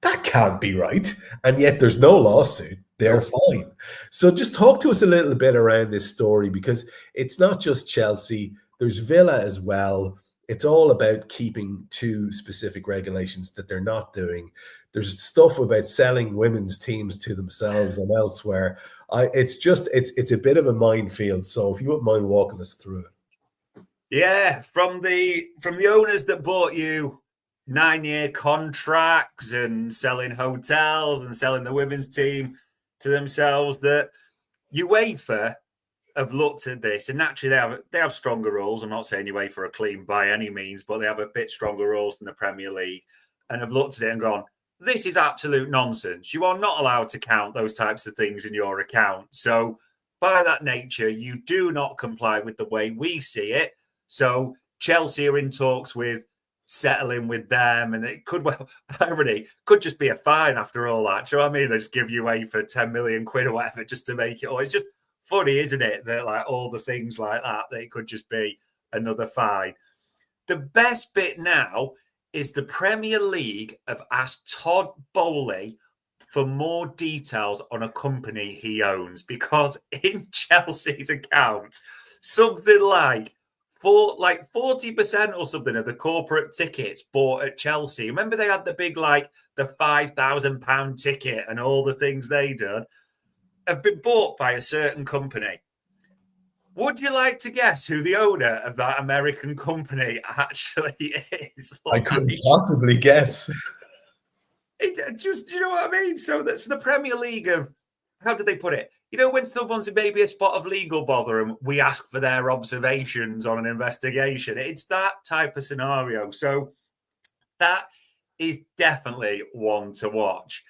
that can't be right, and yet there's no lawsuit. They're fine. So just talk to us a little bit around this story, because it's not just Chelsea. There's Villa as well. It's all about keeping to specific regulations that they're not doing. There's stuff about selling women's teams to themselves and elsewhere. It's a bit of a minefield. So if you wouldn't mind walking us through it. Yeah, from the owners that bought you 9-year contracts and selling hotels and selling the women's team to themselves, that UEFA have looked at this, and naturally they have stronger rules. I'm not saying UEFA are clean by any means, but they have a bit stronger rules than the Premier League, and have looked at it and gone, this is absolute nonsense. You are not allowed to count those types of things in your account. So by that nature, you do not comply with the way we see it. So Chelsea are in talks with settling with them, and it could, well, irony, could just be a fine after all that. Do you know what I mean? They just give you UEFA 10 million quid or whatever just to make it. Or it's just funny, isn't it? That like all the things like that, they could just be another fine. The best bit now is the Premier League have asked Todd Bowley for more details on a company he owns, because in Chelsea's account, something like 40% or something of the corporate tickets bought at Chelsea. Remember they had the big, like the £5,000 ticket and all the things they did, have been bought by a certain company. Would you like to guess who the owner of that American company actually is? I couldn't possibly guess. It just, you know what I mean? So that's the Premier League of, how do they put it? You know, when someone's in maybe a spot of legal bother and we ask for their observations on an investigation, it's that type of scenario. So that is definitely one to watch.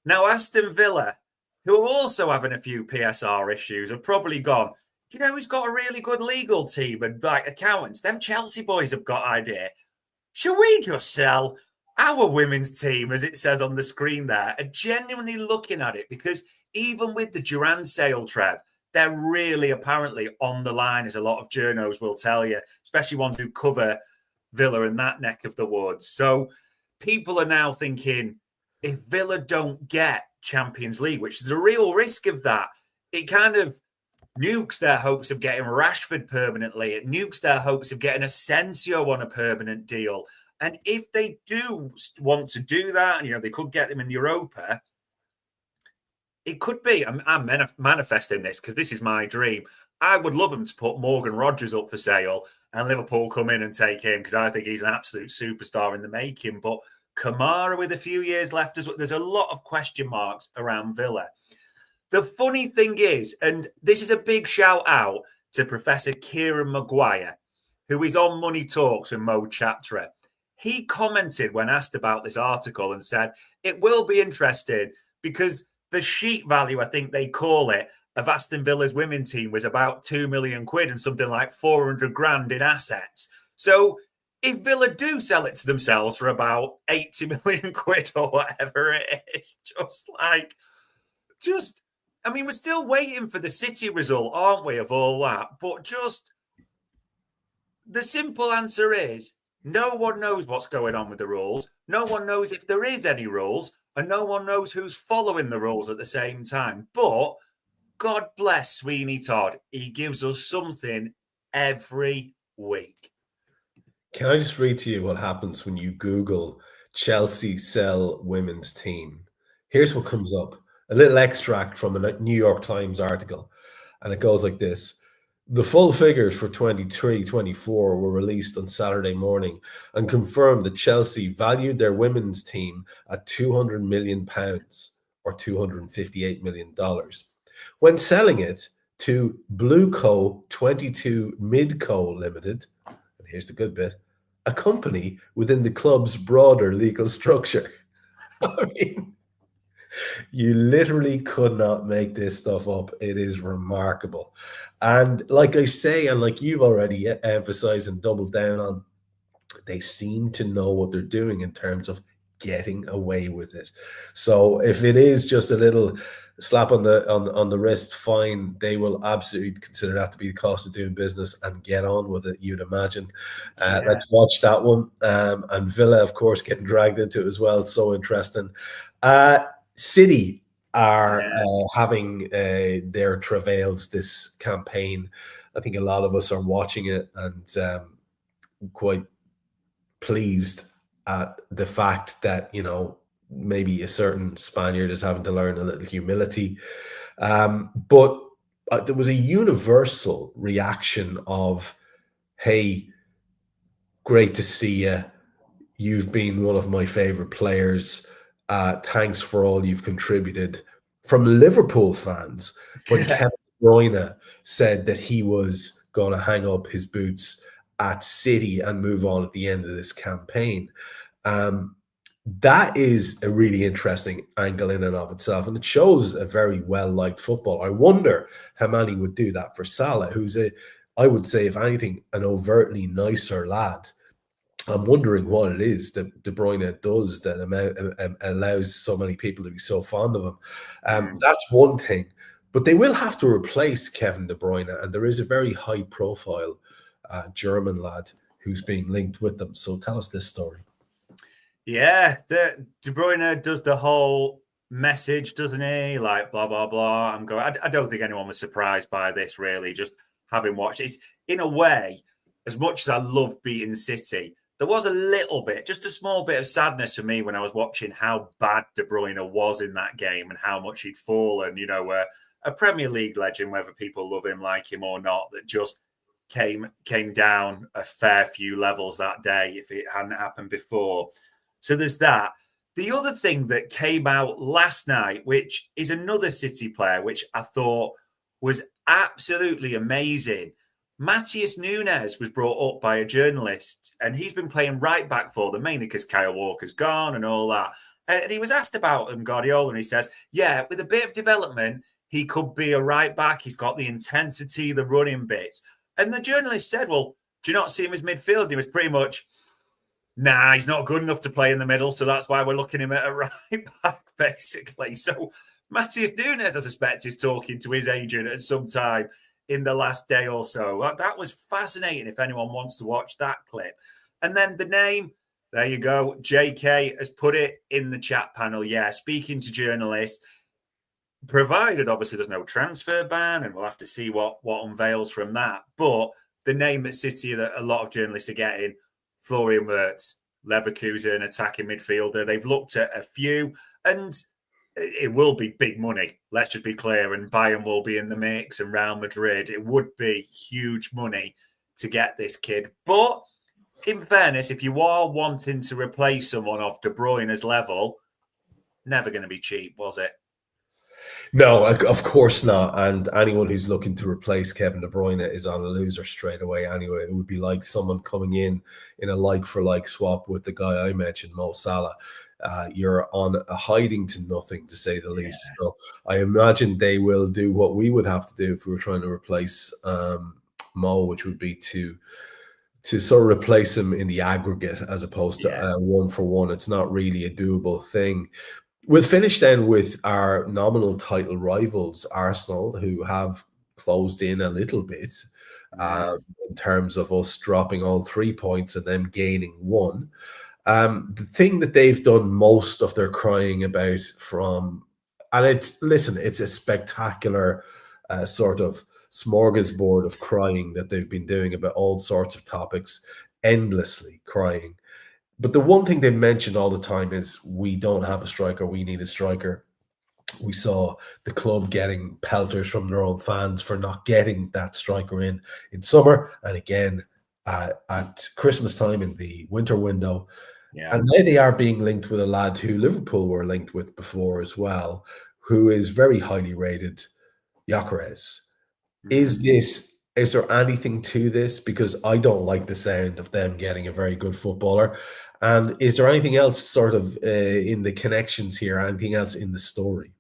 Now, Aston Villa, who are also having a few PSR issues, have probably gone, do you know who's got a really good legal team and like accountants? Them Chelsea boys have got idea. Should we just sell our women's team, as it says on the screen there, are genuinely looking at it? Because even with the Duran sale, Trev, they're really apparently on the line, as a lot of journos will tell you, especially ones who cover Villa in that neck of the woods. So people are now thinking, if Villa don't get Champions League, which is a real risk of that, it kind of nukes their hopes of getting Rashford permanently. It nukes their hopes of getting Asensio on a permanent deal. And if they do want to do that, and, you know, they could get them in Europa, it could be, I'm manifesting this because this is my dream. I would love them to put Morgan Rogers up for sale and Liverpool come in and take him, because I think he's an absolute superstar in the making. But Kamara with a few years left as well, there's a lot of question marks around Villa. The funny thing is, and this is a big shout out to Professor Kieran Maguire, who is on Money Talks with Mo Chatra. He commented when asked about this article and said, it will be interesting because the sheet value, I think they call it, of Aston Villa's women's team was about 2 million quid and something like 400 grand in assets. So if Villa do sell it to themselves for about 80 million quid or whatever it is, I mean, we're still waiting for the City result, aren't we, of all that? But just the simple answer is no one knows what's going on with the rules. No one knows if there is any rules, and no one knows who's following the rules at the same time. But God bless Sweeney Todd. He gives us something every week. Can I just read to you what happens when you Google Chelsea sell women's team? Here's what comes up. A little extract from a New York Times article. And it goes like this. The full figures for 23-24 were released on Saturday morning and confirmed that Chelsea valued their women's team at £200 million or $258 million. When selling it to Blueco 22 Midco Limited, and here's the good bit, a company within the club's broader legal structure. I mean, you literally could not make this stuff up. It is remarkable. And like I say, and like you've already emphasized and doubled down on, they seem to know what they're doing in terms of getting away with it. So if it is just a little slap on the wrist, fine, they will absolutely consider that to be the cost of doing business and get on with it, you'd imagine. Let's watch that one. And Villa, of course, getting dragged into it as well. So interesting. City are having their travails this campaign. I think a lot of us are watching it and quite pleased at the fact that, you know, maybe a certain Spaniard is having to learn a little humility. But there was a universal reaction of, hey, great to see you. You've been one of my favorite players. Thanks for all you've contributed, from Liverpool fans. When Kevin De Bruyne said that he was going to hang up his boots at City and move on at the end of this campaign. That is a really interesting angle in and of itself, and it shows a very well-liked football. I wonder how many would do that for Salah, who's I would say, if anything, an overtly nicer lad. I'm wondering what it is that De Bruyne does that allows so many people to be so fond of him. That's one thing. But they will have to replace Kevin De Bruyne, and there is a very high-profile German lad who's being linked with them. So tell us this story. Yeah, De Bruyne does the whole message, doesn't he? Like, blah, blah, blah. I don't think anyone was surprised by this, really, just having watched. It's, in a way, as much as I love beating City, there was a little bit, just a small bit of sadness for me when I was watching how bad De Bruyne was in that game and how much he'd fallen, you know, a Premier League legend, whether people love him, like him or not, that just came down a fair few levels that day if it hadn't happened before. So there's that. The other thing that came out last night, which is another City player, which I thought was absolutely amazing. Matheus Nunes was brought up by a journalist, and he's been playing right back for them, mainly because Kyle Walker's gone and all that. And he was asked about him, Guardiola, and he says, yeah, with a bit of development, he could be a right back. He's got the intensity, the running bits. And the journalist said, well, do you not see him as midfield? And he was pretty much, nah, he's not good enough to play in the middle, so that's why we're looking him at a right back, basically. So Matheus Nunes, I suspect, is talking to his agent at some time in the last day or so. That was fascinating if anyone wants to watch that clip. And then the name, there you go. JK has put it in the chat panel. Yeah, speaking to journalists, provided obviously there's no transfer ban, and we'll have to see what unveils from that. But the name at City that a lot of journalists are getting, Florian Wirtz, Leverkusen attacking midfielder. They've looked at a few, and it will be big money. Let's just be clear. And Bayern will be in the mix, and Real Madrid. It would be huge money to get this kid. But in fairness, if you are wanting to replace someone of De Bruyne's level, never going to be cheap, was it? No, of course not. And anyone who's looking to replace Kevin De Bruyne is on a loser straight away anyway. It would be like someone coming in a like-for-like swap with the guy I mentioned, Mo Salah. You're on a hiding to nothing, to say the least. So I imagine they will do what we would have to do if we were trying to replace Mo, which would be to sort of replace him in the aggregate as opposed to one for one. It's not really a doable thing. We'll finish then with our nominal title rivals, Arsenal, who have closed in a little bit in terms of us dropping all 3 points and them gaining 1. The thing that they've done most of their crying about and it's a spectacular sort of smorgasbord of crying that they've been doing about all sorts of topics, endlessly crying. But the one thing they mentioned all the time is we don't have a striker, we need a striker. We saw the club getting pelters from their own fans for not getting that striker in summer, and again at Christmas time in the winter window. Yeah. And now they are being linked with a lad who Liverpool were linked with before as well, who is very highly rated, Gyökeres. Is there anything to this? Because I don't like the sound of them getting a very good footballer. And is there anything else sort of in the connections here? Anything else in the story?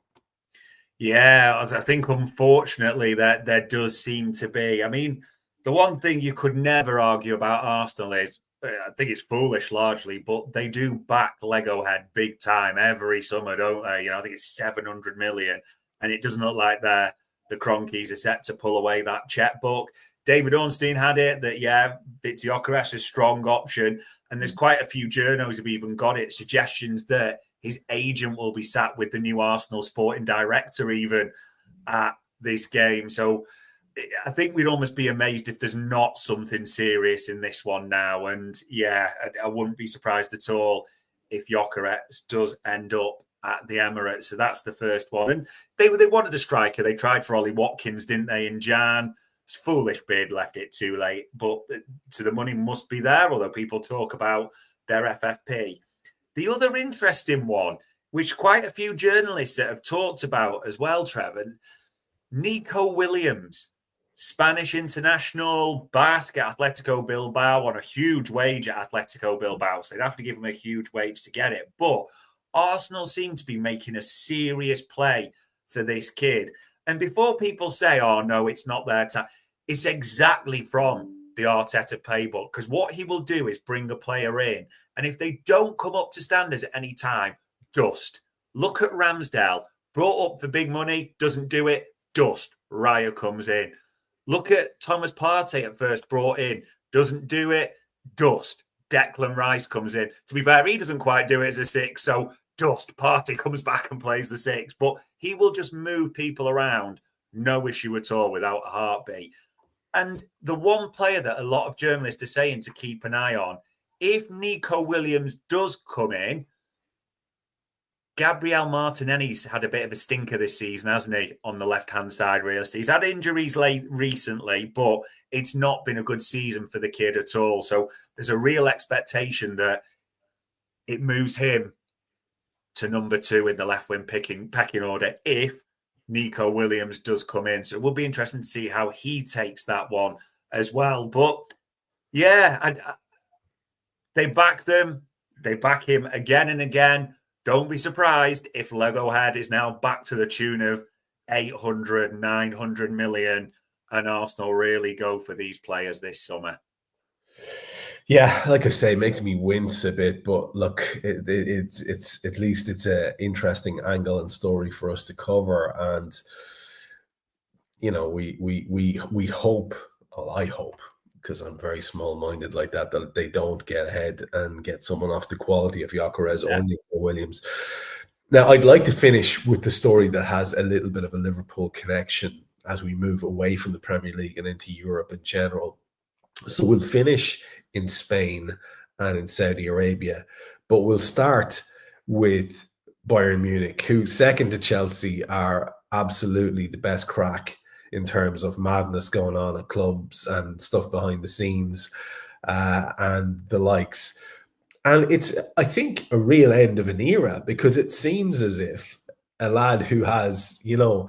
Yeah, I think unfortunately that there does seem to be. I mean, the one thing you could never argue about Arsenal is, I think it's foolish largely, but they do back Lego Head big time every summer, don't they? You know, I think it's 700 million, and it doesn't look like the Cronkies are set to pull away that checkbook. David Ornstein had it that, Victor Gyökeres is a strong option, and there's quite a few journos have even got it, suggestions that his agent will be sat with the new Arsenal sporting director even at this game. So I think we'd almost be amazed if there's not something serious in this one now. And I wouldn't be surprised at all if Gyökeres does end up at the Emirates. So that's the first one. And they wanted a striker. They tried for Ollie Watkins, didn't they, in Jan? It's foolish bid, left it too late. But so the money must be there, although people talk about their FFP. The other interesting one, which quite a few journalists that have talked about as well, Trev, and Nico Williams, Spanish international, basket, Atletico Bilbao, on a huge wage at Atletico Bilbao. So they'd have to give him a huge wage to get it. But Arsenal seem to be making a serious play for this kid. And before people say, oh, no, it's not their time, it's exactly from the Arteta playbook. Because what he will do is bring a player in. And if they don't come up to standards at any time, dust. Look at Ramsdale. Brought up for big money, doesn't do it, dust. Raya comes in. Look at Thomas Partey at first brought in, doesn't do it, dust. Declan Rice comes in. To be fair, he doesn't quite do it as a 6, so dust. Partey comes back and plays the 6. But he will just move people around, no issue at all, without a heartbeat. And the one player that a lot of journalists are saying to keep an eye on, if Nico Williams does come in, Gabriel Martinelli's had a bit of a stinker this season, hasn't he, on the left-hand side, really? He's had injuries late recently, but it's not been a good season for the kid at all. So there's a real expectation that it moves him to number 2 in the left wing pecking order if Nico Williams does come in. So it will be interesting to see how he takes that one as well. But yeah, they back them. They back him again and again. Don't be surprised if Lego Head is now back to the tune of 800, 900 million, and Arsenal really go for these players this summer. Yeah, like I say, it makes me wince a bit, but look, it's at least it's an interesting angle and story for us to cover, and you know, we hope. Well, I hope, because I'm very small-minded like that they don't get ahead and get someone off the quality of Gyökeres or Nico Williams. Now, I'd like to finish with the story that has a little bit of a Liverpool connection as we move away from the Premier League and into Europe in general. So we'll finish in Spain and in Saudi Arabia, but we'll start with Bayern Munich, who, second to Chelsea, are absolutely the best crack in terms of madness going on at clubs and stuff behind the scenes and the likes. And it's, I think, a real end of an era, because it seems as if a lad who has, you know,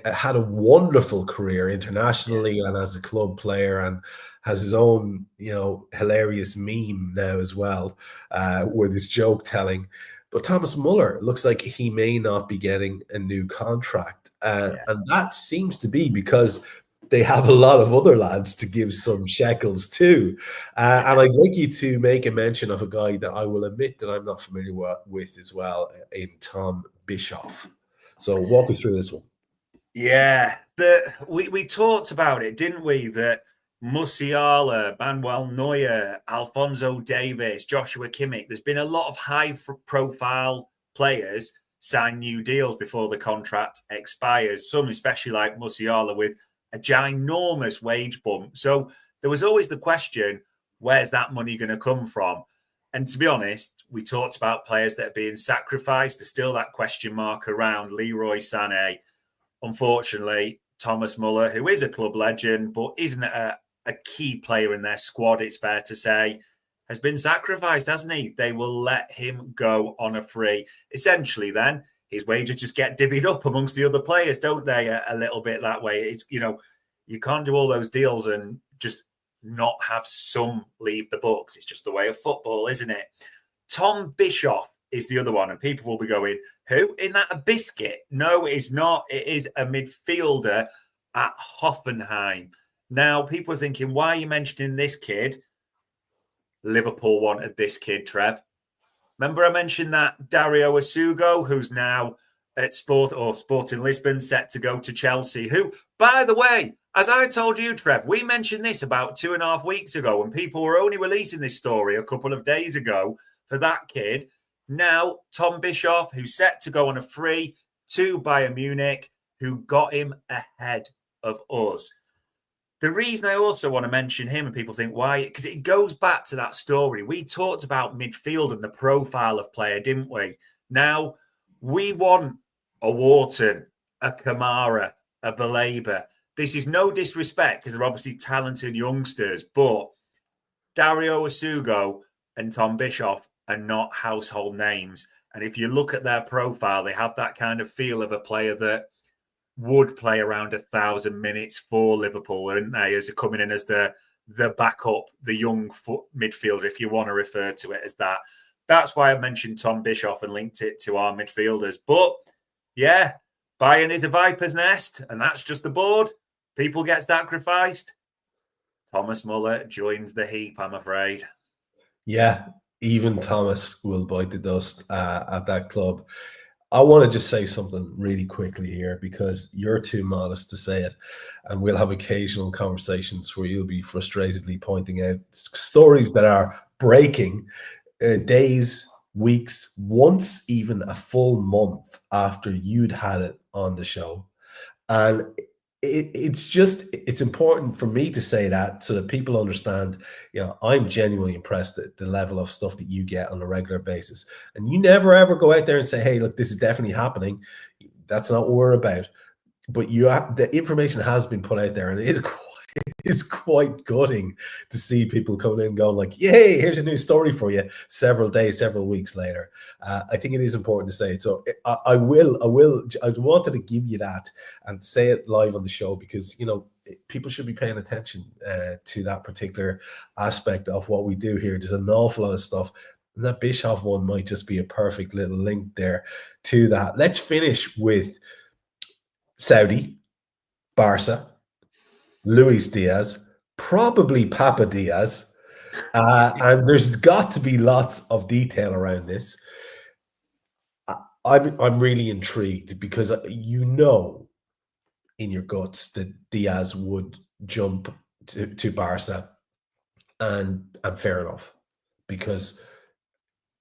had a wonderful career internationally and as a club player, and has his own, you know, hilarious meme now as well with his joke telling. But Thomas Muller looks like he may not be getting a new contract. And that seems to be because they have a lot of other lads to give some shekels to. And I'd like you to make a mention of a guy that I will admit that I'm not familiar with as well, in Tom Bischoff. So walk us through this one. Yeah, we talked about it, didn't we? That Musiala, Manuel Neuer, Alphonso Davies, Joshua Kimmich, there's been a lot of high-profile players sign new deals before the contract expires. Some, especially like Musiala, with a ginormous wage bump. So there was always the question, where's that money going to come from? And to be honest, we talked about players that are being sacrificed. There's still that question mark around Leroy Sané. Unfortunately, Thomas Muller, who is a club legend, but isn't a key player in their squad, it's fair to say, has been sacrificed, hasn't he? They will let him go on a free. Essentially, then, his wages just get divvied up amongst the other players, don't they? A little bit that way. It's, you know, you can't do all those deals and just not have some leave the books. It's just the way of football, isn't it? Tom Bischoff is the other one, and people will be going, who? Isn't that a biscuit? No, it is not. It is a midfielder at Hoffenheim. Now, people are thinking, why are you mentioning this kid? Liverpool wanted this kid, Trev. Remember I mentioned that Dario Asugo, who's now at Sporting Lisbon, set to go to Chelsea, who, by the way, as I told you, Trev, we mentioned this about 2.5 weeks ago, and people were only releasing this story a couple of days ago for that kid. Now, Tom Bischoff, who's set to go on a free to Bayern Munich, who got him ahead of us. The reason I also want to mention him, and people think, why? Because it goes back to that story. We talked about midfield and the profile of player, didn't we? Now, we want a Wharton, a Kamara, a Baleba. This is no disrespect, because they're obviously talented youngsters, but Dario Asugo and Tom Bischoff are not household names. And if you look at their profile, they have that kind of feel of a player that would play around 1,000 minutes for Liverpool, wouldn't they, as coming in as the backup, the young midfielder, if you want to refer to it as that. That's why I mentioned Tom Bischoff and linked it to our midfielders. But yeah, Bayern is a viper's nest, and that's just the board. People get sacrificed. Thomas Muller joins the heap, I'm afraid. Yeah, even Thomas will bite the dust at that club. I want to just say something really quickly here, because you're too modest to say it, and we'll have occasional conversations where you'll be frustratedly pointing out stories that are breaking days, weeks, once even a full month after you'd had it on the show. And it's important for me to say that so that people understand, I'm genuinely impressed at the level of stuff that you get on a regular basis. And you never ever go out there and say, hey, look, this is definitely happening. That's not what we're about. But the information has been put out there, and it's quite gutting to see people coming in going like, yay, here's a new story for you several days, several weeks later. I think it is important to say it. So I wanted to give you that and say it live on the show because, people should be paying attention to that particular aspect of what we do here. There's an awful lot of stuff. And that Bischoff one might just be a perfect little link there to that. Let's finish with Saudi, Barca, Luis Diaz, probably Papa Diaz, and there's got to be lots of detail around this. I'm really intrigued because in your guts that Diaz would jump to Barca, and fair enough because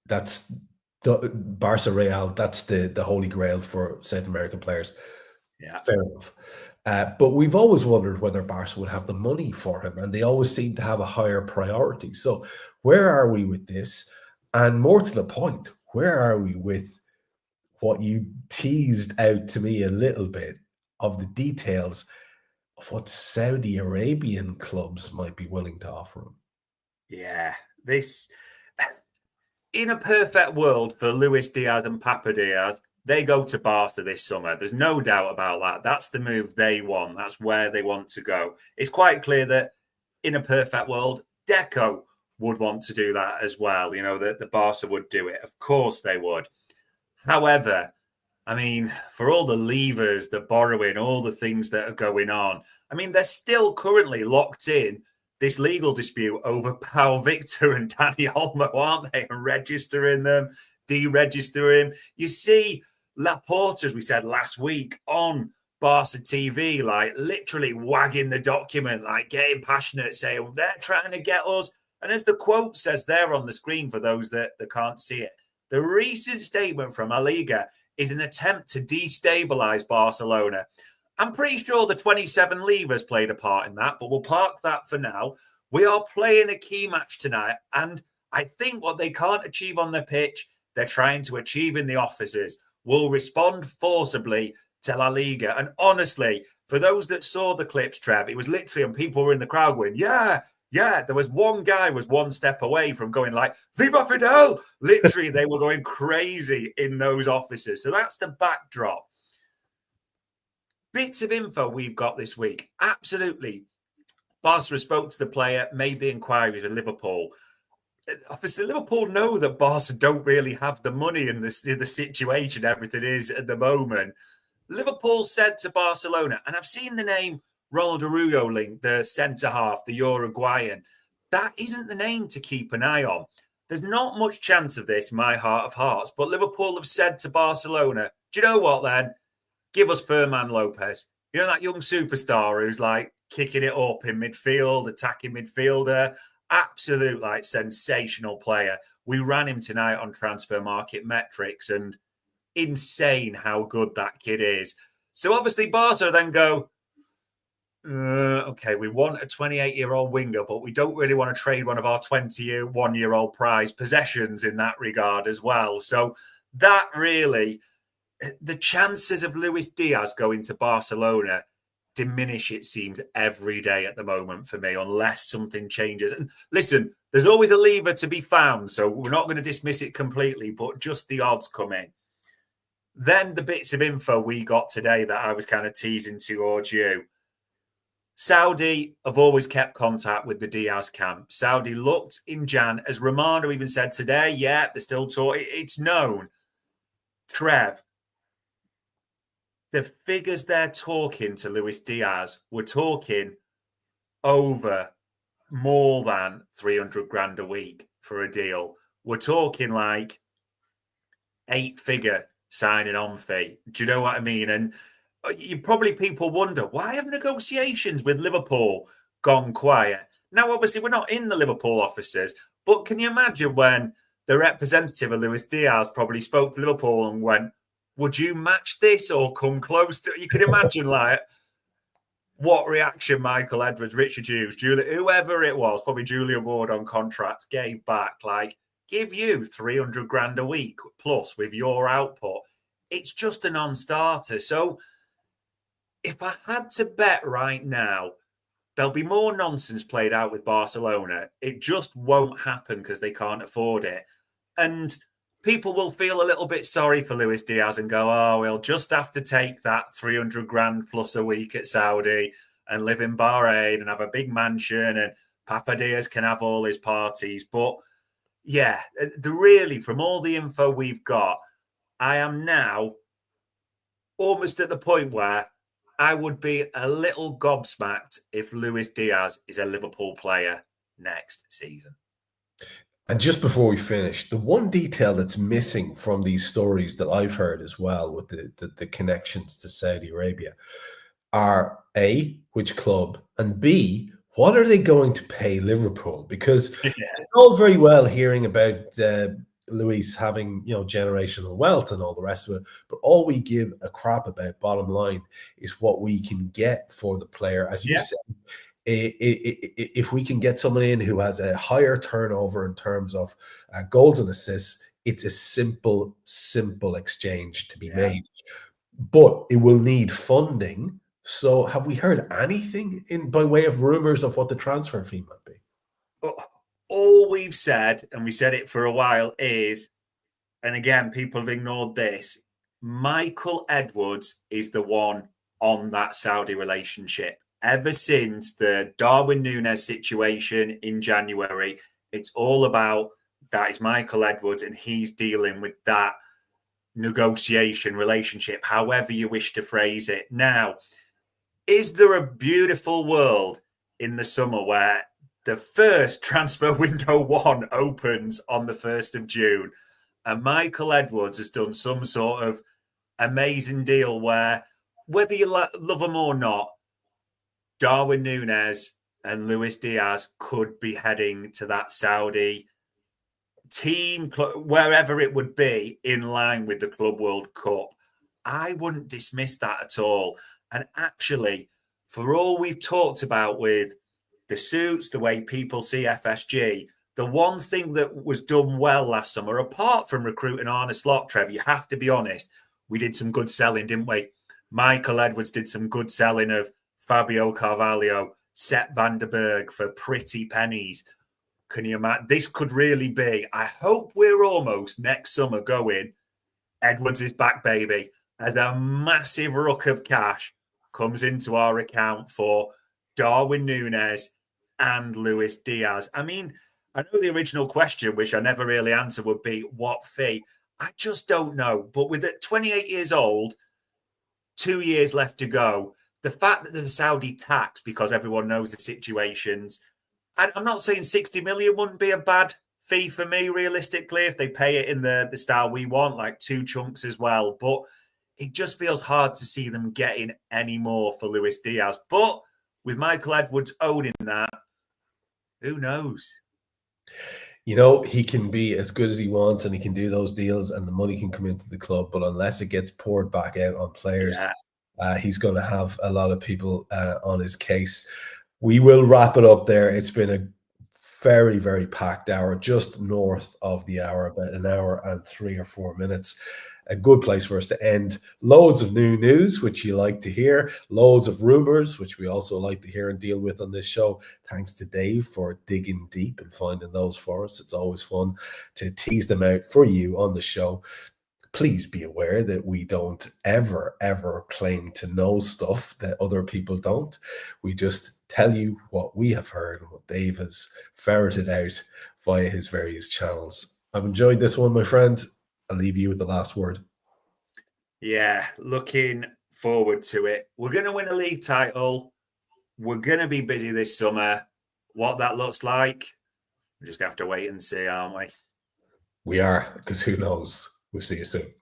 that's the Barca Real. That's the holy grail for South American players. Yeah, fair enough. But we've always wondered whether Barca would have the money for him, and they always seem to have a higher priority. So where are we with this? And more to the point, where are we with what you teased out to me a little bit of the details of what Saudi Arabian clubs might be willing to offer him? Yeah, this... In a perfect world for Luis Diaz and Papa Diaz, they go to Barca this summer. There's no doubt about that. That's the move they want. That's where they want to go. It's quite clear that in a perfect world, Deco would want to do that as well. That the Barca would do it. Of course they would. However, I mean, for all the levers, the borrowing, all the things that are going on, I mean, they're still currently locked in this legal dispute over Pau Victor and Dani Olmo, aren't they? And registering them, deregistering. You see Laporta, as we said last week, on Barca TV, like literally wagging the document, like getting passionate, saying, well, they're trying to get us. And as the quote says there on the screen for those that can't see it, the recent statement from La Liga is an attempt to destabilize Barcelona. I'm pretty sure the 27 levers played a part in that, but we'll park that for now. We are playing a key match tonight, and I think what they can't achieve on the pitch, they're trying to achieve in the offices. We'll respond forcibly to La Liga. And honestly, for those that saw the clips, Trev, it was literally, and people were in the crowd going, yeah. There was one guy was one step away from going like, Viva Fidel! Literally, they were going crazy in those offices. So that's the backdrop. Bits of info we've got this week. Absolutely. Barca spoke to the player, made the inquiries with Liverpool. Obviously, Liverpool know that Barca don't really have the money in the situation everything is at the moment. Liverpool said to Barcelona, and I've seen the name Ronald Araujo linked, the centre-half, the Uruguayan. That isn't the name to keep an eye on. There's not much chance of this, my heart of hearts, but Liverpool have said to Barcelona, do you know what then? Give us Ferman Lopez. That young superstar who's like kicking it up in midfield, attacking midfielder. Absolute like sensational player. We ran him tonight on Transfer Market Metrics and insane how good that kid is. So obviously Barca then go, okay, we want a 28-year-old winger, but we don't really want to trade one of our 21-year-old prized possessions in that regard as well. So that really... the chances of Luis Diaz going to Barcelona diminish, it seems, every day at the moment for me, unless something changes. And listen, there's always a lever to be found, so we're not going to dismiss it completely, but just the odds come in. Then the bits of info we got today that I was kind of teasing towards you. Saudi have always kept contact with the Diaz camp. Saudi looked in Jan, as Romano even said today, yeah, they're still talking. It's known. Trev, the figures they're talking to Luis Diaz, we're talking over more than 300 grand a week for a deal. We're talking like 8-figure signing on fee. Do you know what I mean? And people wonder, why have negotiations with Liverpool gone quiet? Now, obviously, we're not in the Liverpool offices, but can you imagine when the representative of Luis Diaz probably spoke to Liverpool and went, would you match this or come close to it? You can imagine, like, what reaction Michael Edwards, Richard Hughes, whoever it was, probably Julia Ward on contract, gave back. Like, give you 300 grand a week plus with your output. It's just a non-starter. So if I had to bet right now, there'll be more nonsense played out with Barcelona. It just won't happen because they can't afford it. And people will feel a little bit sorry for Luis Diaz and go, oh, we'll just have to take that 300 grand plus a week at Saudi and live in Bahrain and have a big mansion, and Papa Diaz can have all his parties. But yeah, really, from all the info we've got, I am now almost at the point where I would be a little gobsmacked if Luis Diaz is a Liverpool player next season. And just before we finish, the one detail that's missing from these stories that I've heard as well with the connections to Saudi Arabia are A, which club, and B, what are they going to pay Liverpool? Because it's all very well hearing about Luis having, generational wealth and all the rest of it, but all we give a crap about, bottom line, is what we can get for the player. As you said, if we can get someone in who has a higher turnover in terms of goals and assists, it's a simple exchange to be made. But it will need funding. So have we heard anything by way of rumors of what the transfer fee might be? All we've said, and we said it for a while, is, and again, people have ignored this, Michael Edwards is the one on that Saudi relationship. Ever since the Darwin Núñez situation in January, it's all about that is Michael Edwards, and he's dealing with that negotiation relationship, however you wish to phrase it. Now, is there a beautiful world in the summer where the first transfer window one opens on the 1st of June and Michael Edwards has done some sort of amazing deal where, whether you love him or not, Darwin Núñez and Luis Diaz could be heading to that Saudi team, wherever it would be, in line with the Club World Cup? I wouldn't dismiss that at all. And actually, for all we've talked about with the suits, the way people see FSG, the one thing that was done well last summer, apart from recruiting Arne Slot, Trev, you have to be honest, we did some good selling, didn't we? Michael Edwards did some good selling of Fabio Carvalho, Sepp van der Berg for pretty pennies. Can you imagine? This could really be, I hope we're almost next summer going, Edwards is back, baby, as a massive ruck of cash comes into our account for Darwin Núñez and Luis Diaz. I mean, I know the original question, which I never really answered, would be what fee? I just don't know. But with it 28 years old, 2 years left to go, the fact that there's a Saudi tax, because everyone knows the situations, I'm not saying 60 million wouldn't be a bad fee for me, realistically, if they pay it in the style we want, like 2 chunks as well. But it just feels hard to see them getting any more for Luis Diaz. But with Michael Edwards owning that, who knows? He can be as good as he wants and he can do those deals and the money can come into the club. But unless it gets poured back out on players, he's going to have a lot of people on his case. We will wrap it up there. It's been a very, very packed hour, just north of the hour, about an hour and 3 or 4 minutes. A good place for us to end. Loads of new news, which you like to hear. Loads of rumors, which we also like to hear and deal with on this show. Thanks to Dave for digging deep and finding those for us. It's always fun to tease them out for you on the show. Please be aware that we don't ever claim to know stuff that other people don't. We just tell you what we have heard and what Dave has ferreted out via his various channels. I've enjoyed this one, my friend. I'll leave you with the last word. Yeah, looking forward to it. We're going to win a league title. We're going to be busy this summer. What that looks like, we're just going to have to wait and see, aren't we? We are, because who knows? We'll see you soon.